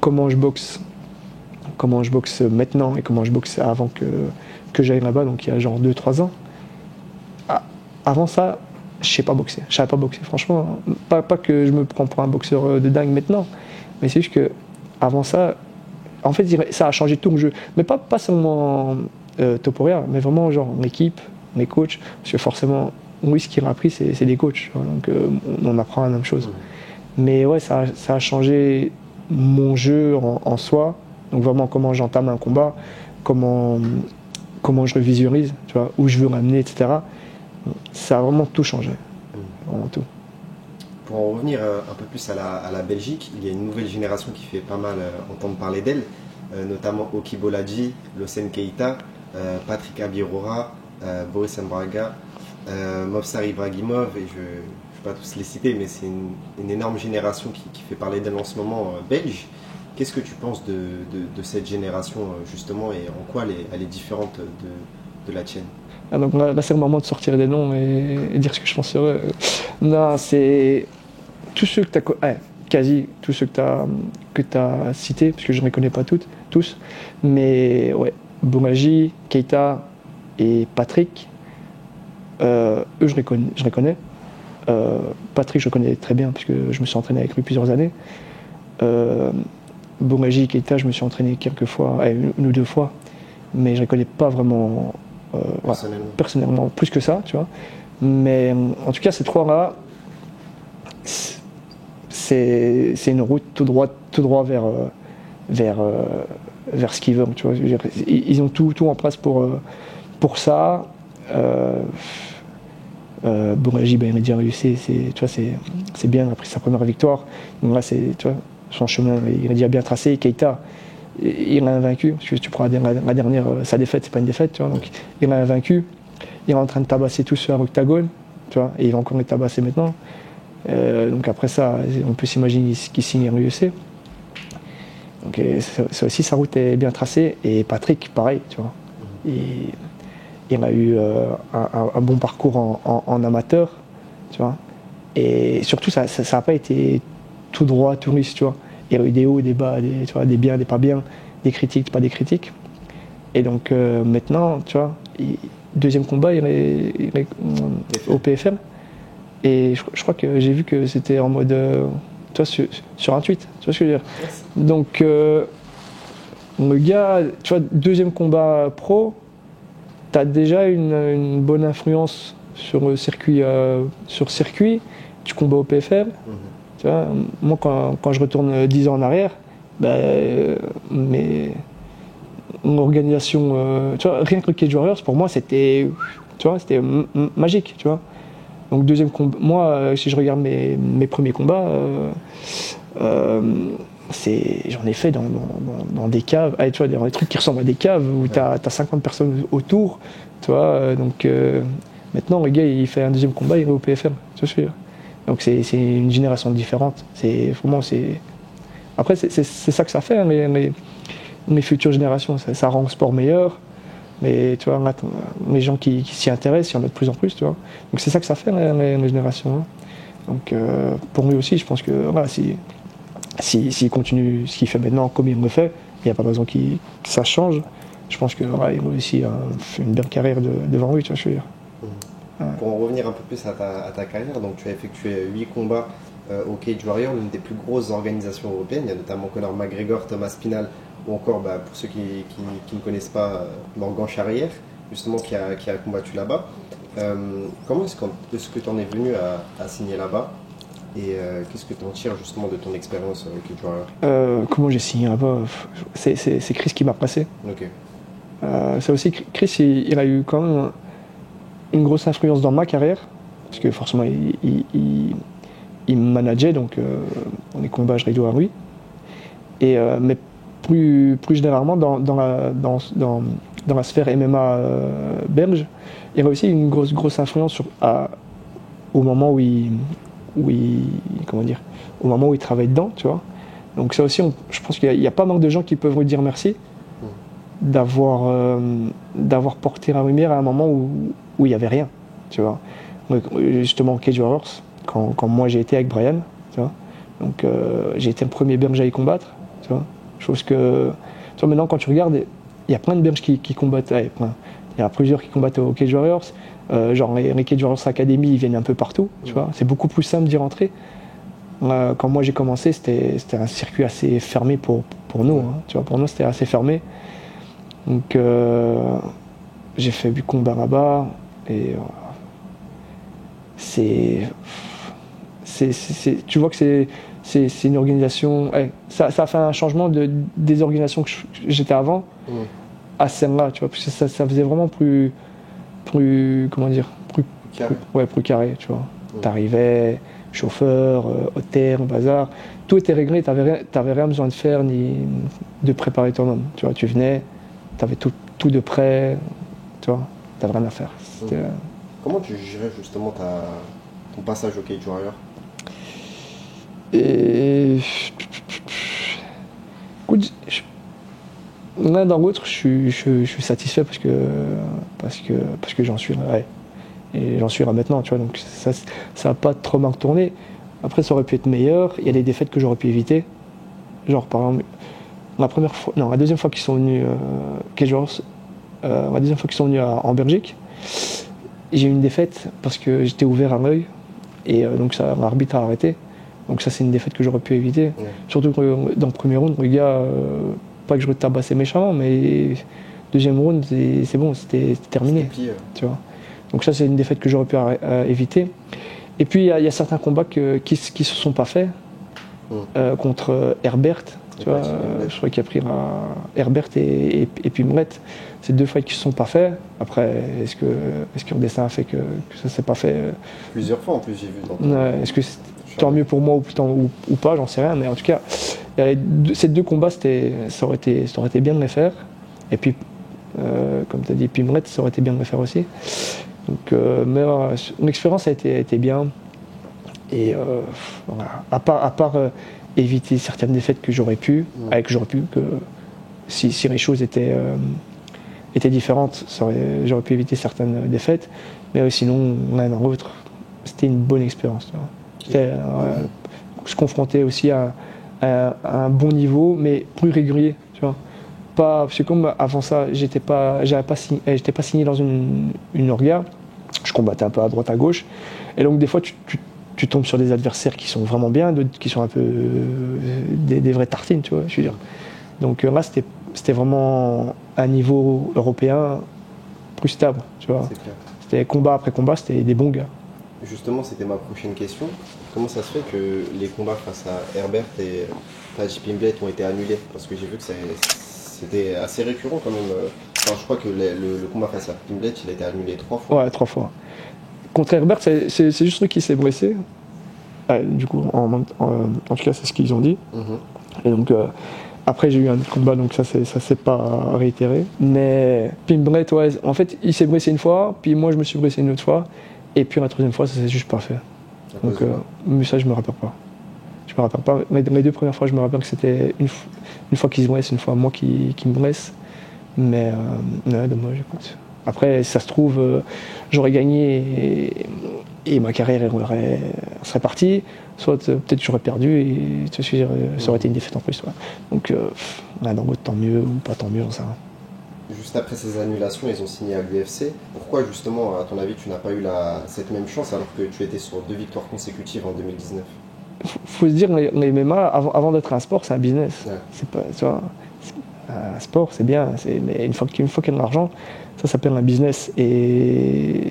comment je boxe maintenant et comment je boxe avant que j'aille là-bas, donc il y a genre 2-3 ans, avant ça, je savais pas boxer, franchement. Pas que je me prends pour un boxeur de dingue maintenant, mais c'est juste que avant ça, en fait, ça a changé tout le jeu. Mais pas seulement Topuria, mais vraiment genre l'équipe, les coachs, parce que forcément, oui, ce qu'il a appris, c'est des coachs, donc on apprend la même chose. Mais ouais, ça a changé mon jeu en soi, donc vraiment comment j'entame un combat, comment je le visualise, tu vois, où je veux l'amener, etc. Ça a vraiment tout changé, vraiment tout. Pour en revenir un peu plus à la Belgique, il y a une nouvelle génération qui fait pas mal entendre parler d'elle, notamment Oki Bolaji, Locen Keita, Patrick Abirora, Boris Mbraga, Movsar Ibragimov, et je ne vais pas tous les citer, mais c'est une énorme génération qui fait parler d'elle en ce moment belge. Qu'est-ce que tu penses de cette génération justement, et en quoi elle est différente de la tienne? Ah, donc là c'est le moment de sortir des noms et dire ce que je pense sur eux. Non, c'est tous ceux que tu as, quasi tous ceux que tu as cités, parce que je ne les connais pas tous, mais ouais, Boumagi, Keita et Patrick, eux je les connais. Patrick je le connais très bien parce que je me suis entraîné avec lui plusieurs années. Boumagi et Keita je me suis entraîné quelques fois, une ou deux fois, mais je ne les connais pas vraiment personnellement, plus que ça, tu vois. Mais en tout cas, ces trois-là, c'est une route tout droit vers ce qu'ils veulent, tu vois. Je veux dire, ils ont tout en place pour ça. Boumagi, ben, il a déjà réussi, c'est bien, il a pris sa première victoire. Donc là, tu vois, son chemin, il a déjà bien tracé. Keita, il l'a invaincu, parce que tu prends la dernière, sa défaite, c'est pas une défaite, tu vois, donc il l'a invaincu, il est en train de tabasser tous ceux à l'octagone, tu vois, et il va encore les tabasser maintenant. Donc après ça, on peut s'imaginer qu'il signe à l'UFC. Donc ça aussi, sa route est bien tracée, et Patrick, pareil, tu vois. Il a eu un bon parcours en amateur, tu vois, et surtout ça n'a pas été tout droit, tout lisse, tu vois. Il y a eu des hauts, des bas, tu vois, des biens, des pas biens, des critiques, pas des critiques. Et donc maintenant, tu vois, deuxième combat, il est au PFL. Et je crois que j'ai vu que c'était en mode, tu vois, sur un tweet, tu vois ce que je veux dire. Donc le gars, tu vois, deuxième combat pro, tu as déjà une bonne influence sur le circuit, tu combats au PFL. Tu vois, moi, quand je retourne 10 ans en arrière, mais mon organisation, tu vois, rien que le Cage Warriors, pour moi, c'était, tu vois, c'était magique, tu vois. Donc deuxième combat, moi, si je regarde mes premiers combats, j'en ai fait dans des caves, tu vois, dans des trucs qui ressemblent à des caves où tu as 50 personnes autour, tu vois. Donc maintenant, le gars, il fait un deuxième combat, il est au PFM, tu vois. Donc c'est une génération différente. Après, c'est ça que ça fait, hein, les futures générations. Ça rend le sport meilleur. Mais tu vois, les gens qui s'y intéressent, il y en a de plus en plus, tu vois. Donc c'est ça que ça fait, les générations. Hein. Donc pour lui aussi, je pense que voilà, s'il continue ce qu'il fait maintenant comme il le fait, il n'y a pas de raison que ça change. Je pense qu'il voilà, a aussi une belle carrière devant lui, tu vois, je veux dire. Pour en revenir un peu plus à ta carrière, donc tu as effectué 8 combats au Cage Warrior, l'une des plus grosses organisations européennes. Il y a notamment Conor McGregor, Thomas Pinal, ou encore, pour ceux qui ne connaissent pas, Morgan Charrière, justement, qui a combattu là-bas. Comment est-ce que tu en es venu à signer là-bas et qu'est-ce que tu en tires justement de ton expérience au Cage Warrior? Comment j'ai signé là-bas? C'est Chris qui m'a passé. Ok. Ça aussi, Chris, il a eu quand même une grosse influence dans ma carrière, parce que forcément, il me manageait, donc dans les combats, je réduis à lui. Mais plus généralement, dans la sphère MMA belge, il y avait aussi une grosse influence au moment au moment où il travaille dedans, tu vois. Donc ça aussi, je pense qu'il y a pas mal de gens qui peuvent lui dire merci d'avoir porté la lumière à un moment où il n'y avait rien, tu vois. Donc, justement, Cage Warriors, quand moi j'ai été avec Brian, tu vois. Donc j'ai été le premier Belge à y combattre, tu vois. Chose que, tu vois, maintenant quand tu regardes, il y a plein de Belges qui combattent, il y a plusieurs qui combattent au Cage Warriors, genre les Cage Warriors Academy, ils viennent un peu partout, tu vois. C'est beaucoup plus simple d'y rentrer. Quand moi j'ai commencé, c'était un circuit assez fermé pour nous, hein, tu vois. Pour nous, c'était assez fermé. Donc j'ai fait 8 combats là-bas et tu vois que c'est une organisation. Ça a fait un changement des organisations que j'étais avant à celle-là, tu vois, parce que ça faisait vraiment plus comment dire, plus carré, tu vois. T'arrivais, chauffeur, hôtel, bazar, tout était réglé, t'avais rien besoin de faire ni de préparer ton homme, tu vois, tu venais, t'avais tout de près, tu vois, t'avais rien à faire. Comment tu gérais justement ton passage au Cage Warrior? Et écoute, l'un dans l'autre, je suis satisfait parce que j'en suis là, ouais. Et j'en suis là maintenant, tu vois, donc ça n'a pas trop mal tourné. Après, ça aurait pu être meilleur. Il y a des défaites que j'aurais pu éviter. Genre, par exemple, la deuxième fois qu'ils sont venus la deuxième fois qu'ils sont venus en Belgique, j'ai eu une défaite parce que j'étais ouvert à l'œil et donc l'arbitre a arrêté. Donc ça, c'est une défaite que j'aurais pu éviter. Ouais. Surtout que dans le premier round, le gars, pas que je tabassais méchamment, mais deuxième round, c'est bon, c'était terminé. Tu vois. Donc ça, c'est une défaite que j'aurais pu éviter. Et puis, il y a certains combats qui se sont pas faits contre Herbert. Tu vois, je crois qu'il a pris Herbert et puis Mouret. C'est 2 fights qui ne se sont pas faits. Après, est-ce que le destin a fait que ça ne s'est pas fait Plusieurs fois en plus, j'ai vu. Est-ce que c'est tant mieux pour moi ou pas, j'en sais rien. Mais en tout cas, ces 2 combats, ça aurait été bien de les faire. Et puis, comme tu as dit, Pimret, ça aurait été bien de le faire aussi. Donc, mais l'expérience a été bien. Et voilà. À part éviter certaines défaites que j'aurais pu, que si les choses étaient différentes, j'aurais pu éviter certaines défaites. Mais sinon, l'un dans l'autre, c'était une bonne expérience. Je confrontais aussi à un bon niveau, mais plus régulier. Tu vois. Parce que comme avant ça, j'étais pas signé dans une orga, je combattais un peu à droite à gauche, et donc des fois tu tombes sur des adversaires qui sont vraiment bien, d'autres qui sont un peu des vraies tartines, tu vois, je veux dire. Donc là, c'était vraiment un niveau européen plus stable, tu vois. C'était combat après combat, c'était des bons gars. Justement, c'était ma prochaine question. Comment ça se fait que les combats face à Herbert et Taji Pimblet ont été annulés? Parce que j'ai vu que c'était assez récurrent quand même. Enfin, je crois que le combat face à Pimblet, il a été annulé 3 fois. Ouais, 3 fois. Contre Herbert, c'est juste lui qui s'est blessé. Du coup, en tout cas, c'est ce qu'ils ont dit. Et donc, après, j'ai eu un autre combat, donc ça s'est pas réitéré. Mais Pimblet, ouais, en fait, il s'est blessé une fois, puis moi, je me suis blessé une autre fois. Et puis la troisième fois, ça s'est juste pas fait. Donc, mais ça, je me rappelle pas. Je me rappelle pas. Les 2 premières fois, je me rappelle que c'était une fois qu'ils se blessent, une fois moi qui me blesse. Mais ouais, dommage, écoute. Après, ça se trouve, j'aurais gagné et ma carrière serait partie. Soit peut-être j'aurais perdu et ça aurait été une défaite en plus. Ouais. Donc, dans l'autre, tant mieux ou pas tant mieux, j'en sais rien. Juste après ces annulations, ils ont signé à l'UFC. Pourquoi justement, à ton avis, tu n'as pas eu cette même chance alors que tu étais sur 2 victoires consécutives en 2019? Faut se dire, les MMA, avant d'être un sport, c'est un business. Ouais. C'est pas, tu vois, un sport, c'est bien, mais une fois qu'il y a de l'argent, ça s'appelle un business. Et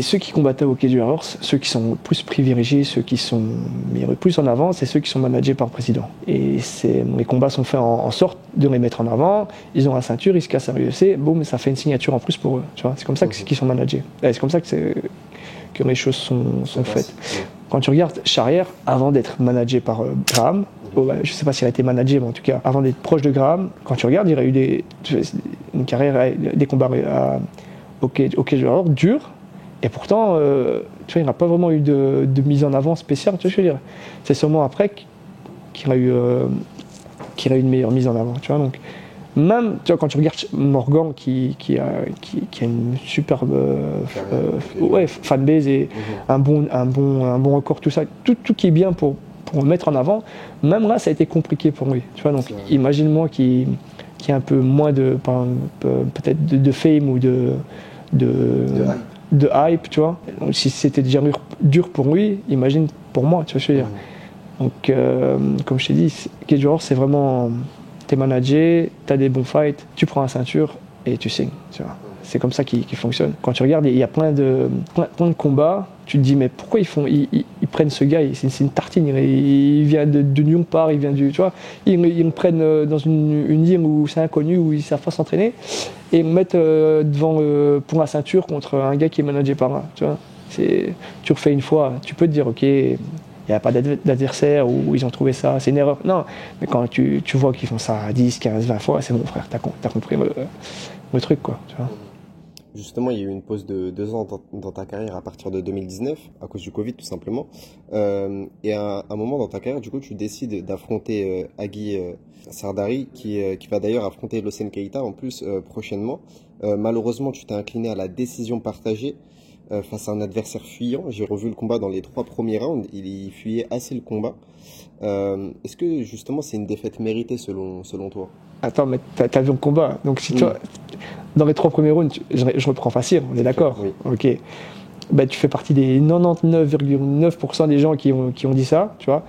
ceux qui combattaient au Cage Warriors, ceux qui sont plus privilégiés, ceux qui sont mis plus en avant, c'est ceux qui sont managés par le président. Et les combats sont faits en sorte de les mettre en avant. Ils ont la ceinture, ils se cassent à l'UFC, boum, ça fait une signature en plus pour eux. Tu vois, c'est comme ça qu'ils sont managés. Et c'est comme ça que les choses sont faites. Quand tu regardes Charrière, avant d'être managé par Graham, je ne sais pas s'il a été managé, mais en tout cas, avant d'être proche de Graham, quand tu regardes, il a eu une carrière, des combats au Cage Warriors durs, et pourtant, tu vois, il n'a pas vraiment eu de mise en avant spéciale, tu vois ce que je veux dire. C'est seulement après qu'il a eu une meilleure mise en avant, tu vois. Donc, même, tu vois, quand tu regardes Morgan qui a une superbe fanbase et un bon record, tout ça, tout qui est bien pour le mettre en avant, même là, ça a été compliqué pour lui. Tu vois, donc imagine-moi qui a un peu moins peut-être de fame ou de hype, tu vois. Donc, si c'était déjà dur pour lui, imagine pour moi, tu vois ce que je veux dire. Donc, comme je t'ai dit, Cage Warriors, c'est vraiment... T'es managé, t'as des bons fights, tu prends la ceinture et tu signes. Tu vois. C'est comme ça qu'il fonctionne. Quand tu regardes, il y a plein de combats, tu te dis mais pourquoi ils prennent ce gars, c'est une tartine, il vient de Lyon Park, il vient du, tu vois, ils le prennent dans une île où c'est inconnu, où ils savent pas s'entraîner, et ils le mettent devant pour la ceinture contre un gars qui est managé par là. Tu vois. Tu refais une fois, tu peux te dire ok, il n'y a pas d'adversaire où ils ont trouvé ça, c'est une erreur. Non, mais quand tu vois qu'ils font ça 10, 15, 20 fois, c'est bon frère, t'as compris le truc quoi. Tu vois. Justement, il y a eu une pause de 2 ans dans ta carrière à partir de 2019, à cause du Covid tout simplement. Et à un moment dans ta carrière, du coup, tu décides d'affronter Hagi Sardari, qui va d'ailleurs affronter Lawson Keita en plus prochainement. Malheureusement, tu t'es incliné à la décision partagée. Face à un adversaire fuyant. J'ai revu le combat dans les 3 premiers rounds, il fuyait assez le combat. Est-ce que justement c'est une défaite méritée selon toi? Attends, mais t'as vu le combat, donc si toi, dans les 3 premiers rounds, je reprends facile, on est d'accord? Oui. Ok. Ben, tu fais partie des 99,9% des gens qui ont dit ça, tu vois.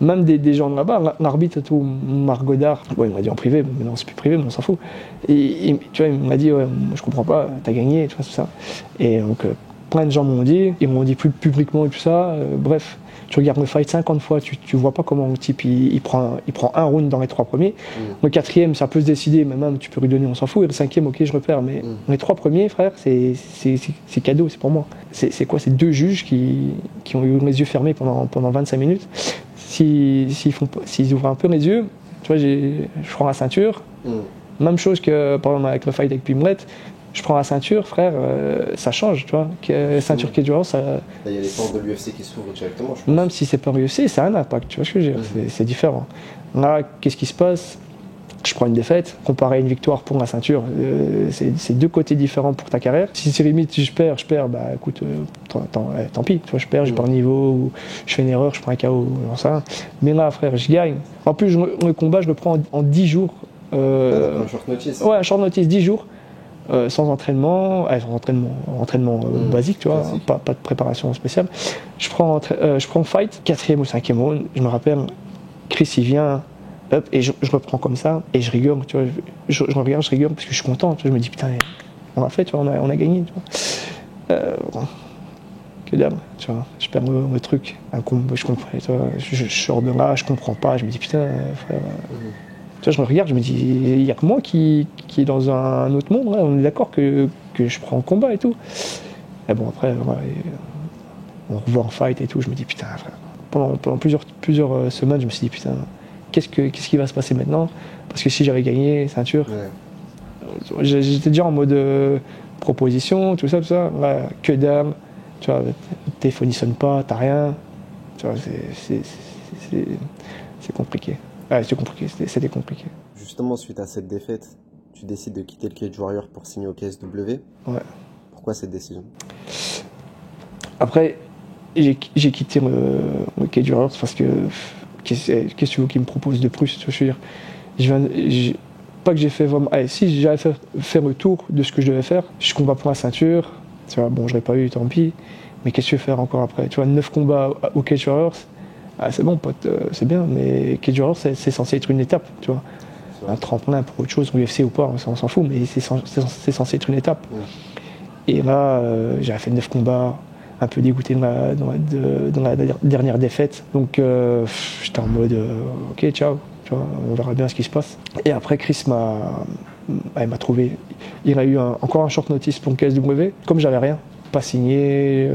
Même des gens là-bas, l'arbitre, tout, Marc Godard, bon, il m'a dit en privé, mais non, c'est plus privé, mais on s'en fout. Et tu vois, il m'a dit, ouais, je comprends pas, t'as gagné, tu vois, tout ça. Et donc, plein de gens m'ont dit, ils m'ont dit plus publiquement et tout ça. Bref, tu regardes le fight 50 fois, tu vois pas comment le type il prend un round dans les 3 premiers. Le 4e, ça peut se décider, mais même tu peux lui donner, on s'en fout. Et le 5e, ok, je repère. Mais les 3 premiers, frère, c'est cadeau, c'est pour moi. C'est quoi? C'est 2 juges qui ont eu les yeux fermés pendant 25 minutes. S'ils ouvrent un peu les yeux, tu vois, je prends la ceinture. Même chose que par exemple avec le fight avec Pimblet. Je prends la ceinture, frère, ça change, tu vois. Ceinture Cage Warriors, ça. Il y a les portes de l'UFC qui s'ouvrent directement, je pense. Même si c'est pas l'UFC, ça a un impact, tu vois ce que je veux dire. C'est différent. Là, qu'est-ce qui se passe? Je prends une défaite, comparé à une victoire pour la ceinture, c'est 2 côtés différents pour ta carrière. Si c'est limite, si je perds, bah écoute, tant pis, tu vois, je perds, j'ai pas le niveau, ou je fais une erreur, je prends un KO, genre ça. Mais là, frère, je gagne. En plus, le combat, je le prends en 10 jours. Un short notice. Ouais, un short notice, 10 jours. Sans entraînement, entraînement basique, tu vois, pas de préparation spéciale. Je prends fight, 4e ou 5e round, je me rappelle, Chris il vient, hop, et je reprends comme ça, et je rigole, tu vois, je regarde, je rigole parce que je suis content, tu vois, je me dis putain, on l'a fait, tu vois, on a gagné, tu vois. que dalle, tu vois. Je perds le truc, un combo, je comprends, tu vois. Je sors de là, je comprends pas, je me dis putain, frère. Tu vois, je me regarde, je me dis, il y a que moi qui est dans un autre monde, là. On est d'accord que je prends en combat et tout. Et bon, après, on revoit en fight et tout, je me dis putain, frère. Pendant plusieurs semaines, je me suis dit putain, qu'est-ce qui va se passer maintenant? Parce que si j'avais gagné ceinture, j'étais déjà en mode proposition, tout ça, ouais, que dalle, tu vois, le téléphone ne sonne pas, t'as rien, tu vois, c'est compliqué. Ouais, c'était compliqué. Justement, suite à cette défaite, tu décides de quitter le Cage Warrior pour signer au KSW. Ouais. Pourquoi cette décision? Après, j'ai quitté le Cage Warriors parce que qu'est-ce que tu veux qu'il me propose de plus, tu vois, je veux dire, pas que j'ai fait vraiment. Allez, si j'avais fait le tour de ce que je devais faire, je combats pour la ceinture, tu vois, bon, je l'ai pas eu, tant pis, mais qu'est-ce que je vais faire encore après? Tu vois, 9 combats au Cage Warriors, c'est bon, pote, c'est bien, mais Cage Warriors, c'est censé être une étape, tu vois. Un tremplin pour autre chose, UFC ou pas, on s'en fout, mais c'est censé être une étape. Et là, j'avais fait 9 combats, un peu dégoûté dans la dernière défaite, donc j'étais en mode, ok, ciao. On verra bien ce qui se passe. Et après, Chris m'a trouvé. Il a eu encore un short notice pour le KSW. Comme j'avais rien, pas signé,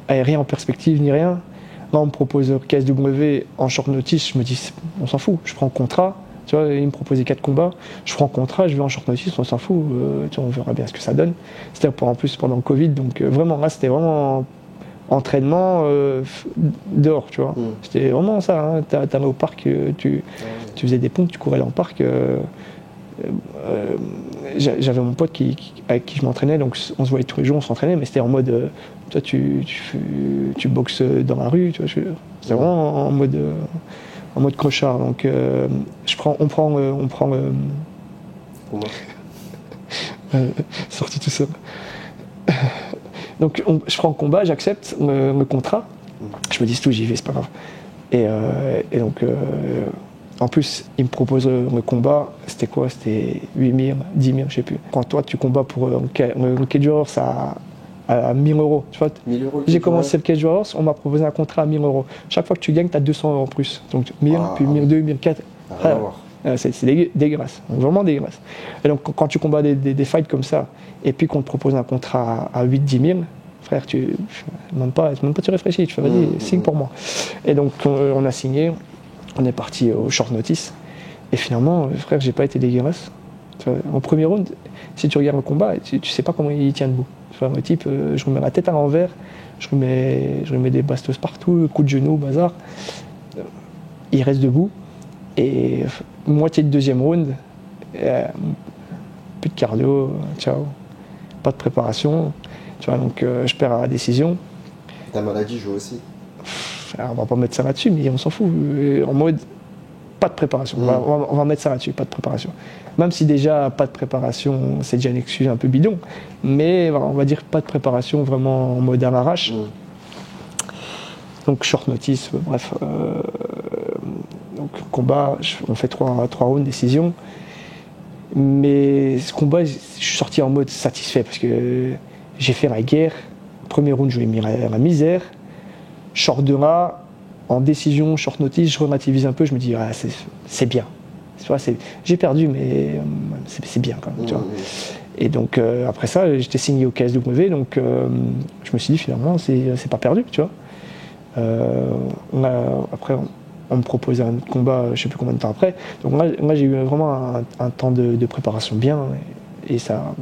rien en perspective ni rien. Là, on me propose le KSW en short notice. Je me dis, on s'en fout. Je prends le contrat. Tu vois, il me proposait 4 combats. Je prends le contrat, je vais en short notice, on s'en fout. Tu vois, on verra bien ce que ça donne. C'était en plus pendant le Covid, donc vraiment là, c'était vraiment entraînement dehors, tu vois. C'était vraiment ça, hein. T'allais au parc, tu faisais des pompes, tu courais dans le parc. J'avais mon pote avec qui je m'entraînais, donc on se voyait tous les jours, on s'entraînait, mais c'était en mode, toi tu boxes dans la rue, tu vois. C'était vraiment en mode crochard. Donc on prend sorti tout seul. Donc je prends le combat, j'accepte le contrat. Je me dis tout, j'y vais, c'est pas grave. Et donc en plus, il me propose le combat, c'était quoi? C'était 8 000, 10 000, je sais plus. Quand toi tu combats pour le Cage Warriors à 1 000 €. Tu vois, 1 000 €. J'ai commencé le Cage Warriors, on m'a proposé un contrat à 1 000 €. Chaque fois que tu gagnes, tu as 200 € en plus. Donc 1000, puis 1002, 1004. C'est dégueulasse, vraiment dégueulasse. Et donc quand tu combats des fights comme ça, et puis qu'on te propose un contrat à 8-10 000, frère, même pas tu réfléchis, tu fais vas-y, signe pour moi. Et donc on a signé, on est parti au short notice, et finalement, frère, j'ai pas été dégueulasse. En premier round, si tu regardes le combat, tu sais pas comment il tient debout. Tu vois, le type, je remets la tête à l'envers, je remets des bastos partout, coup de genou, bazar. Il reste debout. Et moitié de deuxième round, plus de cardio, ciao, pas de préparation, tu vois, donc je perds à la décision. Ta maladie joue aussi. Alors, on va pas mettre ça là-dessus, mais on s'en fout, en mode pas de préparation, on va mettre ça là-dessus, pas de préparation. Même si déjà pas de préparation, c'est déjà une excuse un peu bidon, mais voilà, on va dire pas de préparation vraiment en mode à l'arrache. Donc short notice, bref. Donc combat, on fait 3 rounds, décision. Mais ce combat, je suis sorti en mode satisfait parce que j'ai fait la guerre. Premier round, je lui ai mis la misère. Short de là, en décision, short notice, je relativise un peu, je me dis, c'est bien. J'ai perdu, mais c'est bien quand même. Tu vois. Et donc après ça, j'étais signé au KSW, donc je me suis dit finalement, c'est pas perdu, tu vois. Après, on me proposait un combat, je ne sais plus combien de temps après. Donc là j'ai eu vraiment un temps de préparation bien. Et ça,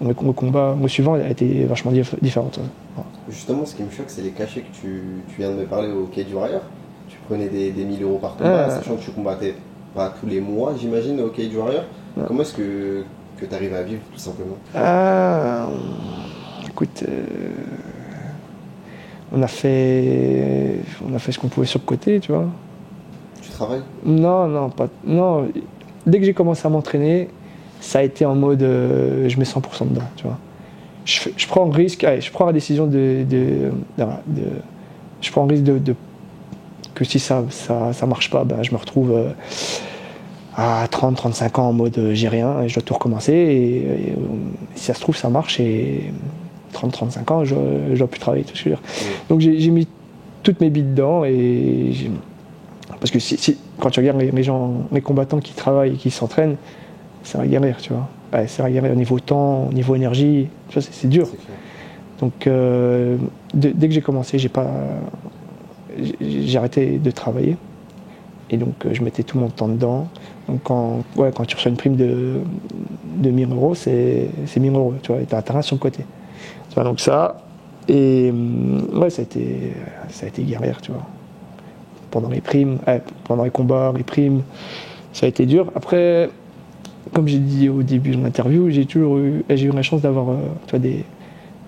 le combat, le suivant, a été vachement différent. Voilà. Justement, ce qui me choque, c'est les cachets que tu viens de me parler au Cage Warrior. Tu prenais des 1 000 € par combat, sachant que tu combattais pas tous les mois, j'imagine, au Cage Warrior. Comment est-ce que tu arrives à vivre, tout simplement? Écoute... On a fait ce qu'on pouvait sur le côté, tu vois. Tu travailles? Non. Dès que j'ai commencé à m'entraîner, ça a été en mode je mets 100% dedans, tu vois. Je prends le risque, je prends la décision je prends le risque que si ça marche pas, ben, je me retrouve à 30-35 ans en mode j'ai rien et je dois tout recommencer et si ça se trouve ça marche et 30-35 ans, j'aurais pu travailler, tout ce que je veux dire. Donc j'ai mis toutes mes billes dedans, parce que quand tu regardes les combattants qui travaillent et qui s'entraînent, c'est un guerrier, tu vois. Ouais, c'est un guerrier au niveau temps, au niveau énergie, tu vois, c'est dur. Donc dès que j'ai commencé, j'ai arrêté de travailler. Et donc je mettais tout mon temps dedans. Donc quand tu reçois une prime de 1000 euros, c'est 1000 euros, tu vois, et t'as un terrain sur le côté. Tu vois, donc ça, et ouais, ça a été guerrière, tu vois. Pendant les primes, pendant les combats, les primes, ça a été dur. Après, comme j'ai dit au début de l'interview, j'ai eu la chance d'avoir tu vois,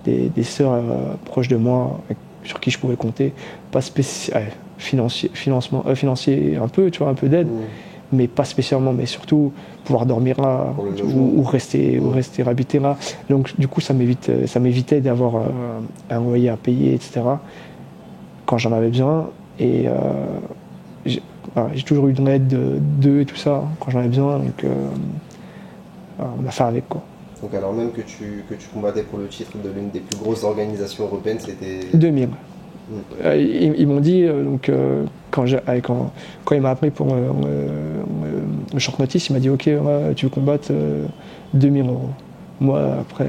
des sœurs proches de moi, sur qui je pouvais compter, pas financier un peu, tu vois, un peu d'aide, mais pas spécialement, mais surtout pouvoir dormir là ou rester habiter là. Donc du coup ça m'évitait d'avoir un loyer à payer, etc. quand j'en avais besoin. Et j'ai toujours eu de l'aide d'eux et tout ça quand j'en avais besoin, donc on a fait avec, quoi. Donc alors même que tu combattais pour le titre de l'une des plus grosses organisations européennes, c'était... 2000. Ils m'ont dit, quand il m'a appelé pour le short notice, il m'a dit ok, tu veux combattre 2000 euros. Moi après,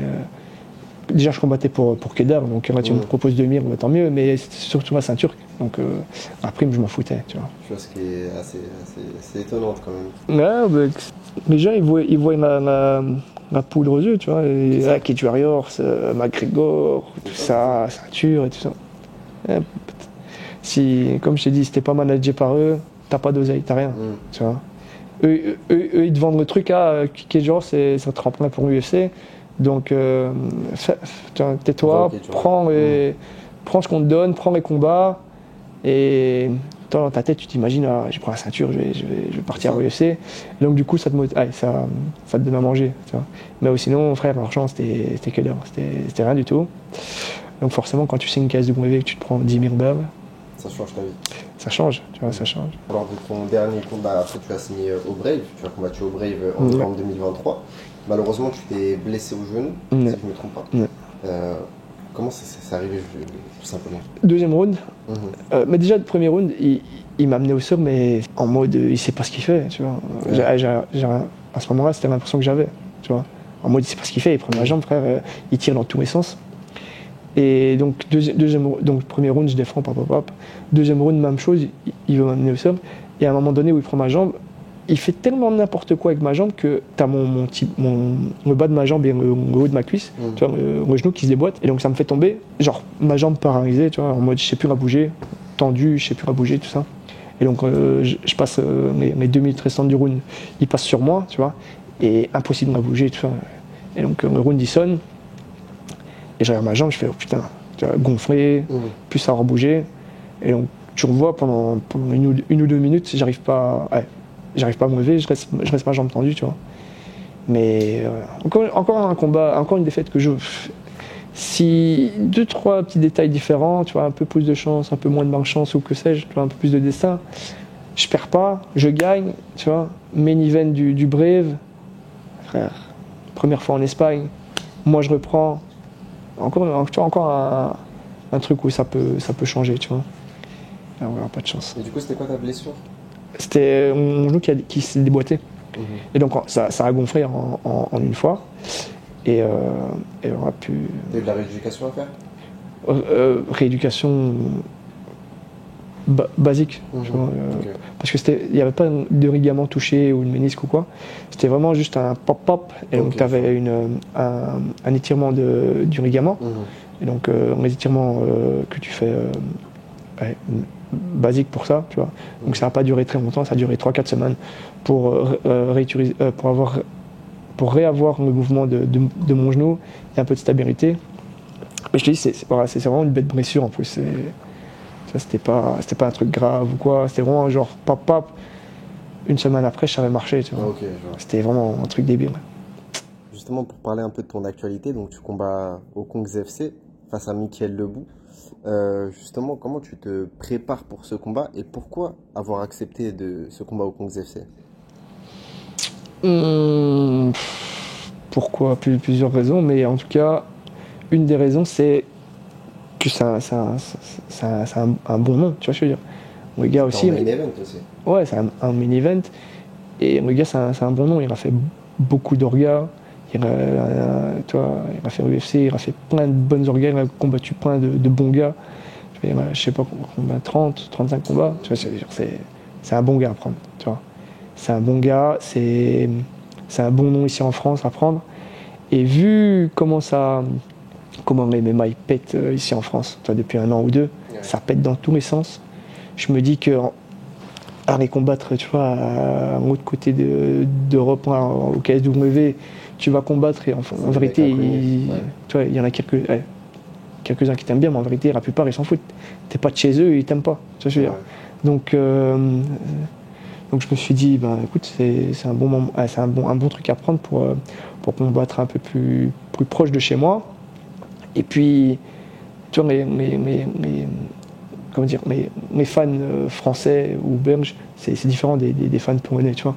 déjà je combattais pour Kedar, donc là tu me proposes 2000, tant mieux, mais c'est surtout ma ceinture, donc la prime je m'en foutais, tu vois. Chose qui est assez étonnante quand même. Ouais, bah, les gens ils voient la poudre aux yeux, tu vois, Keith Warriors, McGregor, tout ça, ceinture et tout ça. Si, comme je t'ai dit, si t'es pas managé par eux, t'as pas d'oseille, t'as rien, tu vois. Eux, ils te vendent le truc genre c'est un tremplin pour l'UFC, donc tais-toi, prends ce qu'on te donne, prends les combats, et toi dans ta tête tu t'imagines, j'ai pris la ceinture, je vais partir à l'UFC, donc du coup ça te donne à manger, tu vois. Mais sinon frère, l'argent c'était que dalle, c'était rien du tout. Donc forcément, quand tu signes une KSW et que tu te prends 10 000 balles, ça change ta vie. Ça change, tu vois, ça change. Lors de ton dernier combat, après tu as signé au Brave, tu as combattu au Brave en novembre 2023. Malheureusement, tu t'es blessé au genou, si je ne me trompe pas. Comment c'est arrivé, tout simplement? Deuxième round. Mais déjà, le premier round, il m'a amené au sol, mais en mode, il sait pas ce qu'il fait, tu vois. À ce moment-là, c'était l'impression que j'avais, tu vois. En mode, il sait pas ce qu'il fait, il prend ma jambe, frère, il tire dans tous les sens. Et donc, premier round, je défends, pop. Deuxième round, même chose, il veut m'amener au sol. Et à un moment donné où il prend ma jambe, il fait tellement n'importe quoi avec ma jambe que t'as le bas de ma jambe et le haut de ma cuisse, tu vois, le genou qui se déboîte. Et donc ça me fait tomber, genre ma jambe paralysée, tu vois, en mode je sais plus la bouger, tendu, je sais plus la bouger, tout ça. Et donc je passe mes 2 minutes restantes du round, il passe sur moi, tu vois, et impossible de la bouger, tout ça. Et donc le round il sonne. Et je regarde ma jambe, je fais oh putain, tu vois, gonflé, plus ça a rebougé. Et donc tu revois pendant une ou deux minutes, j'arrive pas à me lever, je reste ma jambe tendue, tu vois. Mais encore un combat, encore une défaite que je. Si 2-3 petits détails différents, tu vois, un peu plus de chance, un peu moins de malchance ou que sais-je, tu vois, un peu plus de destin, je perds pas, je gagne, tu vois. Main event du Brave, frère, première fois en Espagne, moi je reprends. Encore un truc où ça peut changer, tu vois. Alors, on n'a pas de chance. Et du coup, c'était quoi ta blessure? C'était mon genou qui s'est déboîté. Et donc, ça a gonflé en une fois. Et on a pu... T'as eu de la rééducation à faire? Rééducation basique. Tu vois, parce que il n'y avait pas de ligament touché ou de ménisque ou quoi. C'était vraiment juste un pop-pop. Et donc, tu avais un étirement du ligament. Et donc, un étirement que tu fais basique pour ça, tu vois. Donc, ça n'a pas duré très longtemps. Ça a duré 3-4 semaines pour réavoir le mouvement de mon genou et un peu de stabilité. Mais je te dis, c'est vraiment une bête blessure en plus. C'était pas un truc grave ou quoi, c'était vraiment genre pop. Une semaine après, je savais marcher, tu vois. C'était vraiment un truc débile. Justement, pour parler un peu de ton actualité, donc tu combats au Kongs FC face à Mickaël Lebou. Justement, comment tu te prépares pour ce combat et pourquoi avoir accepté ce combat au Kongs FC? Pourquoi? Plusieurs raisons, mais en tout cas, une des raisons, c'est que c'est un bon nom, tu vois ce que je veux dire. Le gars aussi. Un main event aussi. Ouais, c'est un main event. Et le gars, c'est un bon nom. Il a fait beaucoup d'orgas. Tu vois, il a fait UFC, il a fait plein de bonnes orgas. Il a combattu plein de bons gars. Je sais pas combien, 30, 35 combats. Tu vois, c'est un bon gars à prendre. Tu vois. C'est un bon gars. C'est un bon nom ici en France à prendre. Et vu comment les MMA ils pètent ici en France, tu vois, depuis 1 an ou 2, ouais. Ça pète dans tous les sens. Je me dis que aller combattre, tu vois, à l'autre côté d'Europe, au KSW, tu vas combattre et en vérité, tu vois, il y en a quelques-uns qui t'aiment bien, mais en vérité, la plupart ils s'en foutent. T'es pas de chez eux, ils t'aiment pas. Tu vois, je veux dire. Donc je me suis dit, ben écoute, c'est un bon moment, c'est un bon truc à prendre pour combattre un peu plus proche de chez moi. Et puis, tu vois, mes fans français ou belges, c'est différent des fans polonais, tu vois.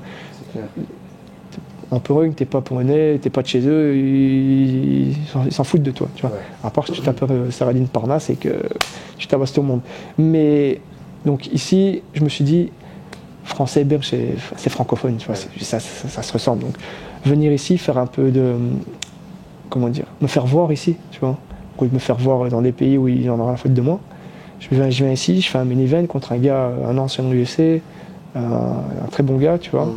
En Pologne, t'es pas polonais, t'es pas de chez eux, ils s'en foutent de toi, tu vois. Ouais. À part si tu t'appelles Saradine Parnasse et que tu tabasses tout le monde. Mais, donc ici, je me suis dit, français, belge, c'est francophone, tu vois, ouais. Ça se ressemble. Donc, venir ici, faire un peu de, comment dire, me faire voir ici, tu vois. Ou me faire voir dans des pays où il en aura la faute de moi. Je viens ici, je fais un mini-event contre un gars, un ancien de l'UFC, un très bon gars, tu vois.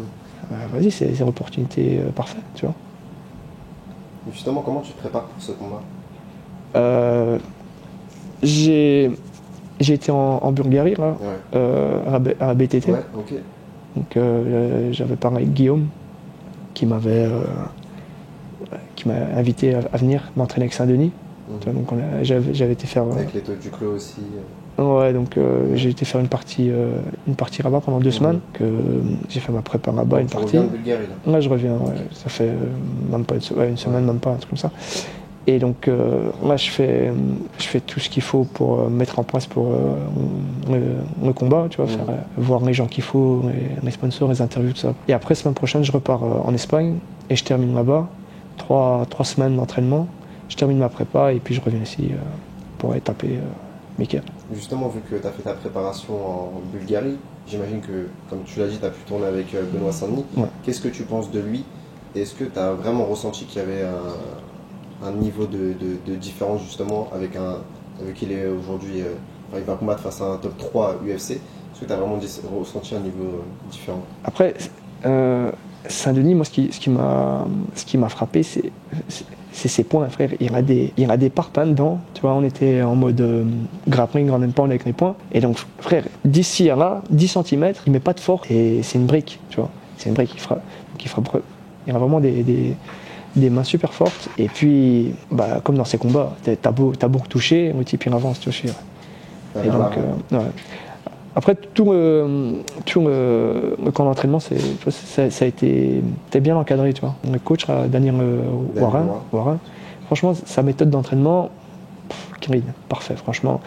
Vas-y, c'est une opportunité parfaite, tu vois. Justement, comment tu te prépares pour ce combat? J'ai été en Bulgarie, là, ouais. À la BTT. Ouais, ok. Donc j'avais parlé avec Guillaume, qui m'a invité à venir m'entraîner avec Saint-Denis. Donc j'avais été faire. Avec les taux du clos aussi. Ouais, donc j'ai été faire une partie là-bas pendant 2 semaines. J'ai fait ma prépa là-bas, une partie. Tu reviens de Bulgarie là? Ouais, je reviens, ouais. Ça fait même pas une semaine, même pas, un truc comme ça. Et donc là, je fais tout ce qu'il faut pour mettre en place pour le combat, tu vois, voir les gens qu'il faut, les sponsors, les interviews, tout ça. Et après, semaine prochaine, je repars en Espagne et je termine là-bas. 3 semaines d'entraînement. Je termine ma prépa et puis je reviens ici pour aller taper Mickaël. Justement, vu que tu as fait ta préparation en Bulgarie, j'imagine que, comme tu l'as dit, tu as pu tourner avec Benoît Saint-Denis. Ouais. Qu'est-ce que tu penses de lui? Est-ce que tu as vraiment ressenti qu'il y avait un niveau de différence justement avec qui il est aujourd'hui, il va combattre face à un top 3 UFC? Est-ce que tu as vraiment ressenti un niveau différent? Après, Saint-Denis, moi, ce qui m'a frappé, c'est ses points, frère. Il y a des parpaings dedans. Tu vois, on était en mode grappling, grand pound avec les points. Et donc, frère, d'ici à là, 10 cm, il met pas de force. Et c'est une brique, tu vois. C'est une brique qui frappe. Il a vraiment des mains super fortes. Et puis, bah, comme dans ces combats, t'as beau toucher, le type il avance, tu vois. Et donc, ouais. Après, tout le camp d'entraînement, ça a été bien encadré, tu vois. Le coach, Daniel Warren, franchement, sa méthode d'entraînement, parfait, franchement.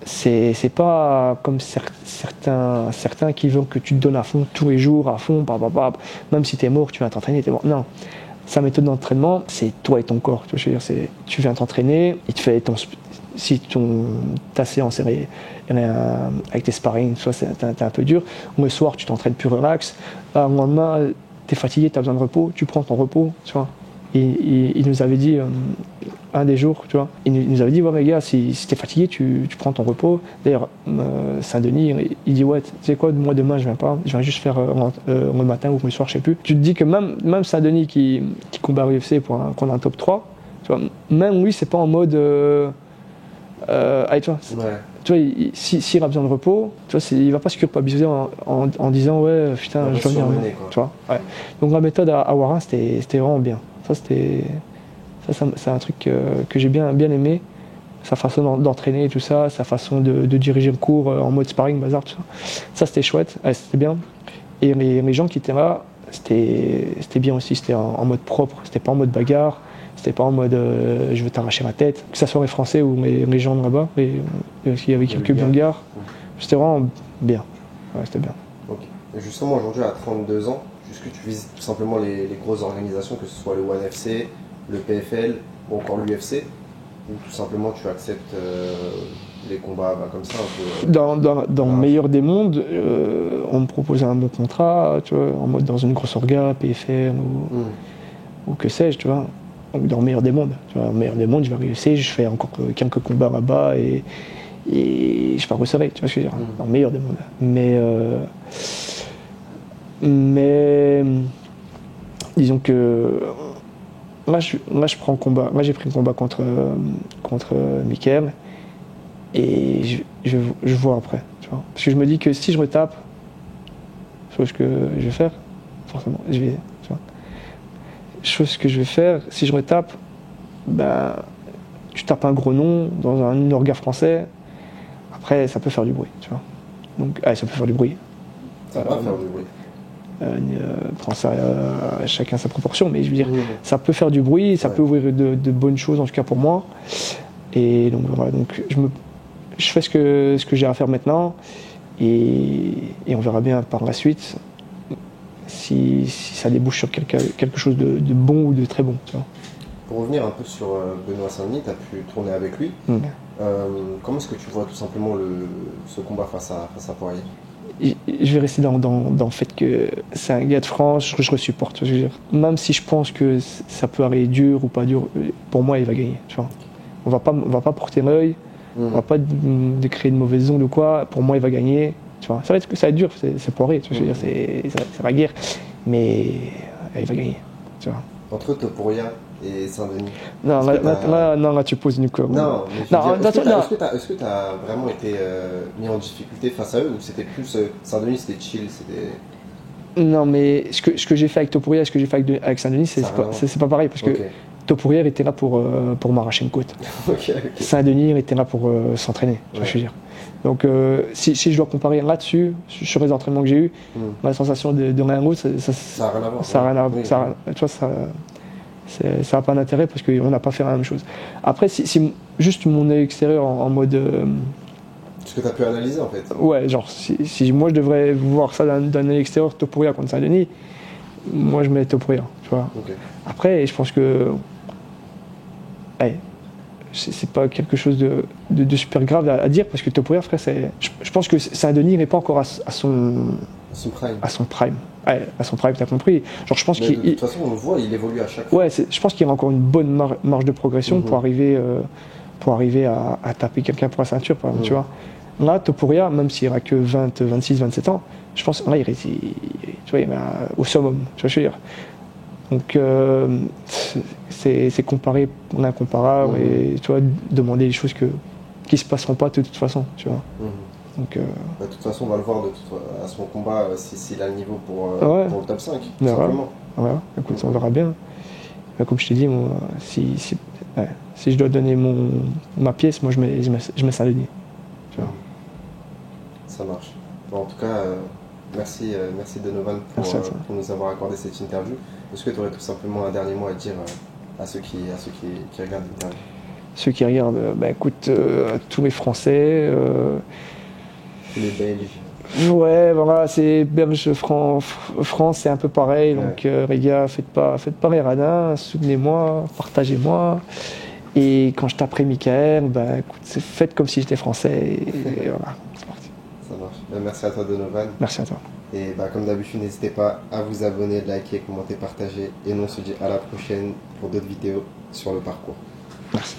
C'est pas comme certains qui veulent que tu te donnes à fond tous les jours, à fond, même si t'es mort, tu viens t'entraîner, t'es mort. Non. Sa méthode d'entraînement, c'est toi et ton corps. Tu vois, je veux dire, tu viens t'entraîner, il te fait ta séance est avec tes sparring, soit t'es un peu dur. Le soir, tu t'entraînes plus relax. Le lendemain, t'es fatigué, t'as besoin de repos, tu prends ton repos, tu vois. Il nous avait dit, un des jours, tu vois, il nous avait dit, ouais, les gars, si t'es fatigué, tu prends ton repos. D'ailleurs, Saint-Denis, il dit, ouais, tu sais quoi, moi demain, je viens pas, je viens juste faire le matin ou le soir, je sais plus. Tu te dis que même Saint-Denis qui combat à l'UFC qu'on a un top 3, tu vois, même lui, c'est pas en mode. Allez, tu vois, s'il a besoin de repos, tu vois, il va pas se culpabiliser en disant ouais putain je dois venir, tu vois. Ouais. Donc la méthode à Warren c'était vraiment bien. C'est un truc que j'ai bien aimé, sa façon d'entraîner et tout ça, sa façon de diriger le cours en mode sparring, bazar, tout ça. Ça c'était chouette, c'était bien. Et les gens qui étaient là, c'était bien aussi, c'était en mode propre, c'était pas en mode bagarre. C'était pas en mode je veux t'arracher ma tête, que ça soit les Français ou les gens de là-bas, il y avait quelques Bulgares. C'était vraiment bien. Ouais, c'était bien. Okay. Et justement, aujourd'hui, à 32 ans, est-ce que tu vises tout simplement les grosses organisations, que ce soit le ONE FC, le PFL ou encore l'UFC, ou tout simplement tu acceptes les combats comme ça un peu, Dans le meilleur des mondes, on me proposait un bon contrat, tu vois, en mode dans une grosse orga, PFL ou que sais-je, tu vois. Donc dans le meilleur des mondes, tu vois, dans le meilleur des mondes, je vais à l'UFC, je fais encore quelques combats là-bas et je pars au soleil, tu vois ce que je veux dire, dans le meilleur des mondes. Mais disons que là je prends le combat, moi j'ai pris le combat contre Mickaël et je vois après, tu vois. Parce que je me dis que si je me tape, chose que je vais faire, forcément, tu vois. Chose que je vais faire, si je me tape, ben, tu tapes un gros nom dans un orga français, après ça peut faire du bruit, tu vois. Donc, ça peut faire du bruit. Ça va faire du bruit. Prends ça à chacun sa proportion, mais je veux dire, ça peut faire du bruit, ça peut ouvrir de bonnes choses, en tout cas pour moi. Et donc voilà, donc je fais ce que j'ai à faire maintenant, et on verra bien par la suite si ça débouche sur quelque chose de bon ou de très bon. Tu vois. Pour revenir un peu sur Benoît Saint-Denis, tu as pu tourner avec lui. Comment est-ce que tu vois tout simplement ce combat face à Poirier? Je vais rester dans le fait que c'est un gars de France, je le supporte. Je veux dire, même si je pense que ça peut arriver dur ou pas dur, pour moi, il va gagner. Tu vois. On va pas porter l'œil, on va pas créer de mauvaises ondes ou quoi. Pour moi, il va gagner. Tu vois. Ça va être dur, c'est Poirier. Tu vois, je veux dire, c'est la guerre, mais il va gagner. Tu vois. Entre Topuria et Saint-Denis. Non, là, tu poses une colle. Non, mais est-ce que tu as vraiment été mis en difficulté face à eux, ou c'était plus Saint-Denis, c'était chill, c'était... Non, mais ce que j'ai fait avec Topuria et ce que j'ai fait avec Saint-Denis, c'est pas pareil, parce que Topuria était là pour m'arracher une côte. Saint-Denis était là pour s'entraîner, je veux dire. Donc, si je dois comparer là-dessus, sur les entraînements que j'ai eus, la sensation de l'un à l'autre, ça n'a rien à voir. Tu vois, ça n'a pas d'intérêt parce qu'on n'a pas fait la même chose. Après, si juste mon œil extérieur en mode. Ce que tu as pu analyser en fait. Ouais, genre, si moi je devrais voir ça d'un œil extérieur, Topuria contre Saint-Denis, moi je mets Topuria, tu vois. Après, je pense que. C'est pas quelque chose de super grave à dire parce que Topuria, frère, je pense que Saint-Denis n'est pas encore à son prime. Ouais, à son prime, t'as compris. Genre, je pense de toute façon, on le voit, il évolue à chaque fois. Ouais, je pense qu'il y a encore une bonne marge de progression pour arriver à taper quelqu'un pour la ceinture, par exemple, tu vois. Là, Topuria, même s'il n'aura que 26, 27 ans, je pense que là, il est au summum, tu vois ce que je veux dire. Donc, c'est comparé l'incomparable et tu vois, demander des choses qui ne se passeront pas de toute façon, tu vois. Donc, de toute façon, on va le voir à son combat s'il a le niveau pour le top 5, tout simplement. Voilà. Écoute, on verra bien. Comme je t'ai dit, moi, si je dois donner ma pièce, moi je mets Saint-Denis. Ça marche. Bon, en tout cas, merci Donovan pour nous avoir accordé cette interview. Est-ce que tu aurais tout simplement un dernier mot à dire à ceux qui regardent l'interview? Ceux qui regardent, écoute, tous les Français. Les Belges. Ouais, voilà, c'est Belge, France, c'est un peu pareil. Donc, les gars, faites pas les radins, soutenez-moi, partagez-moi. Et quand je taperai Mickaël, écoute, faites comme si j'étais français. Et voilà, c'est parti. Ça marche. Merci à toi, Donovan. Merci à toi. Et comme d'habitude, n'hésitez pas à vous abonner, liker, commenter, partager. Et nous, on se dit à la prochaine pour d'autres vidéos sur le parcours. Merci.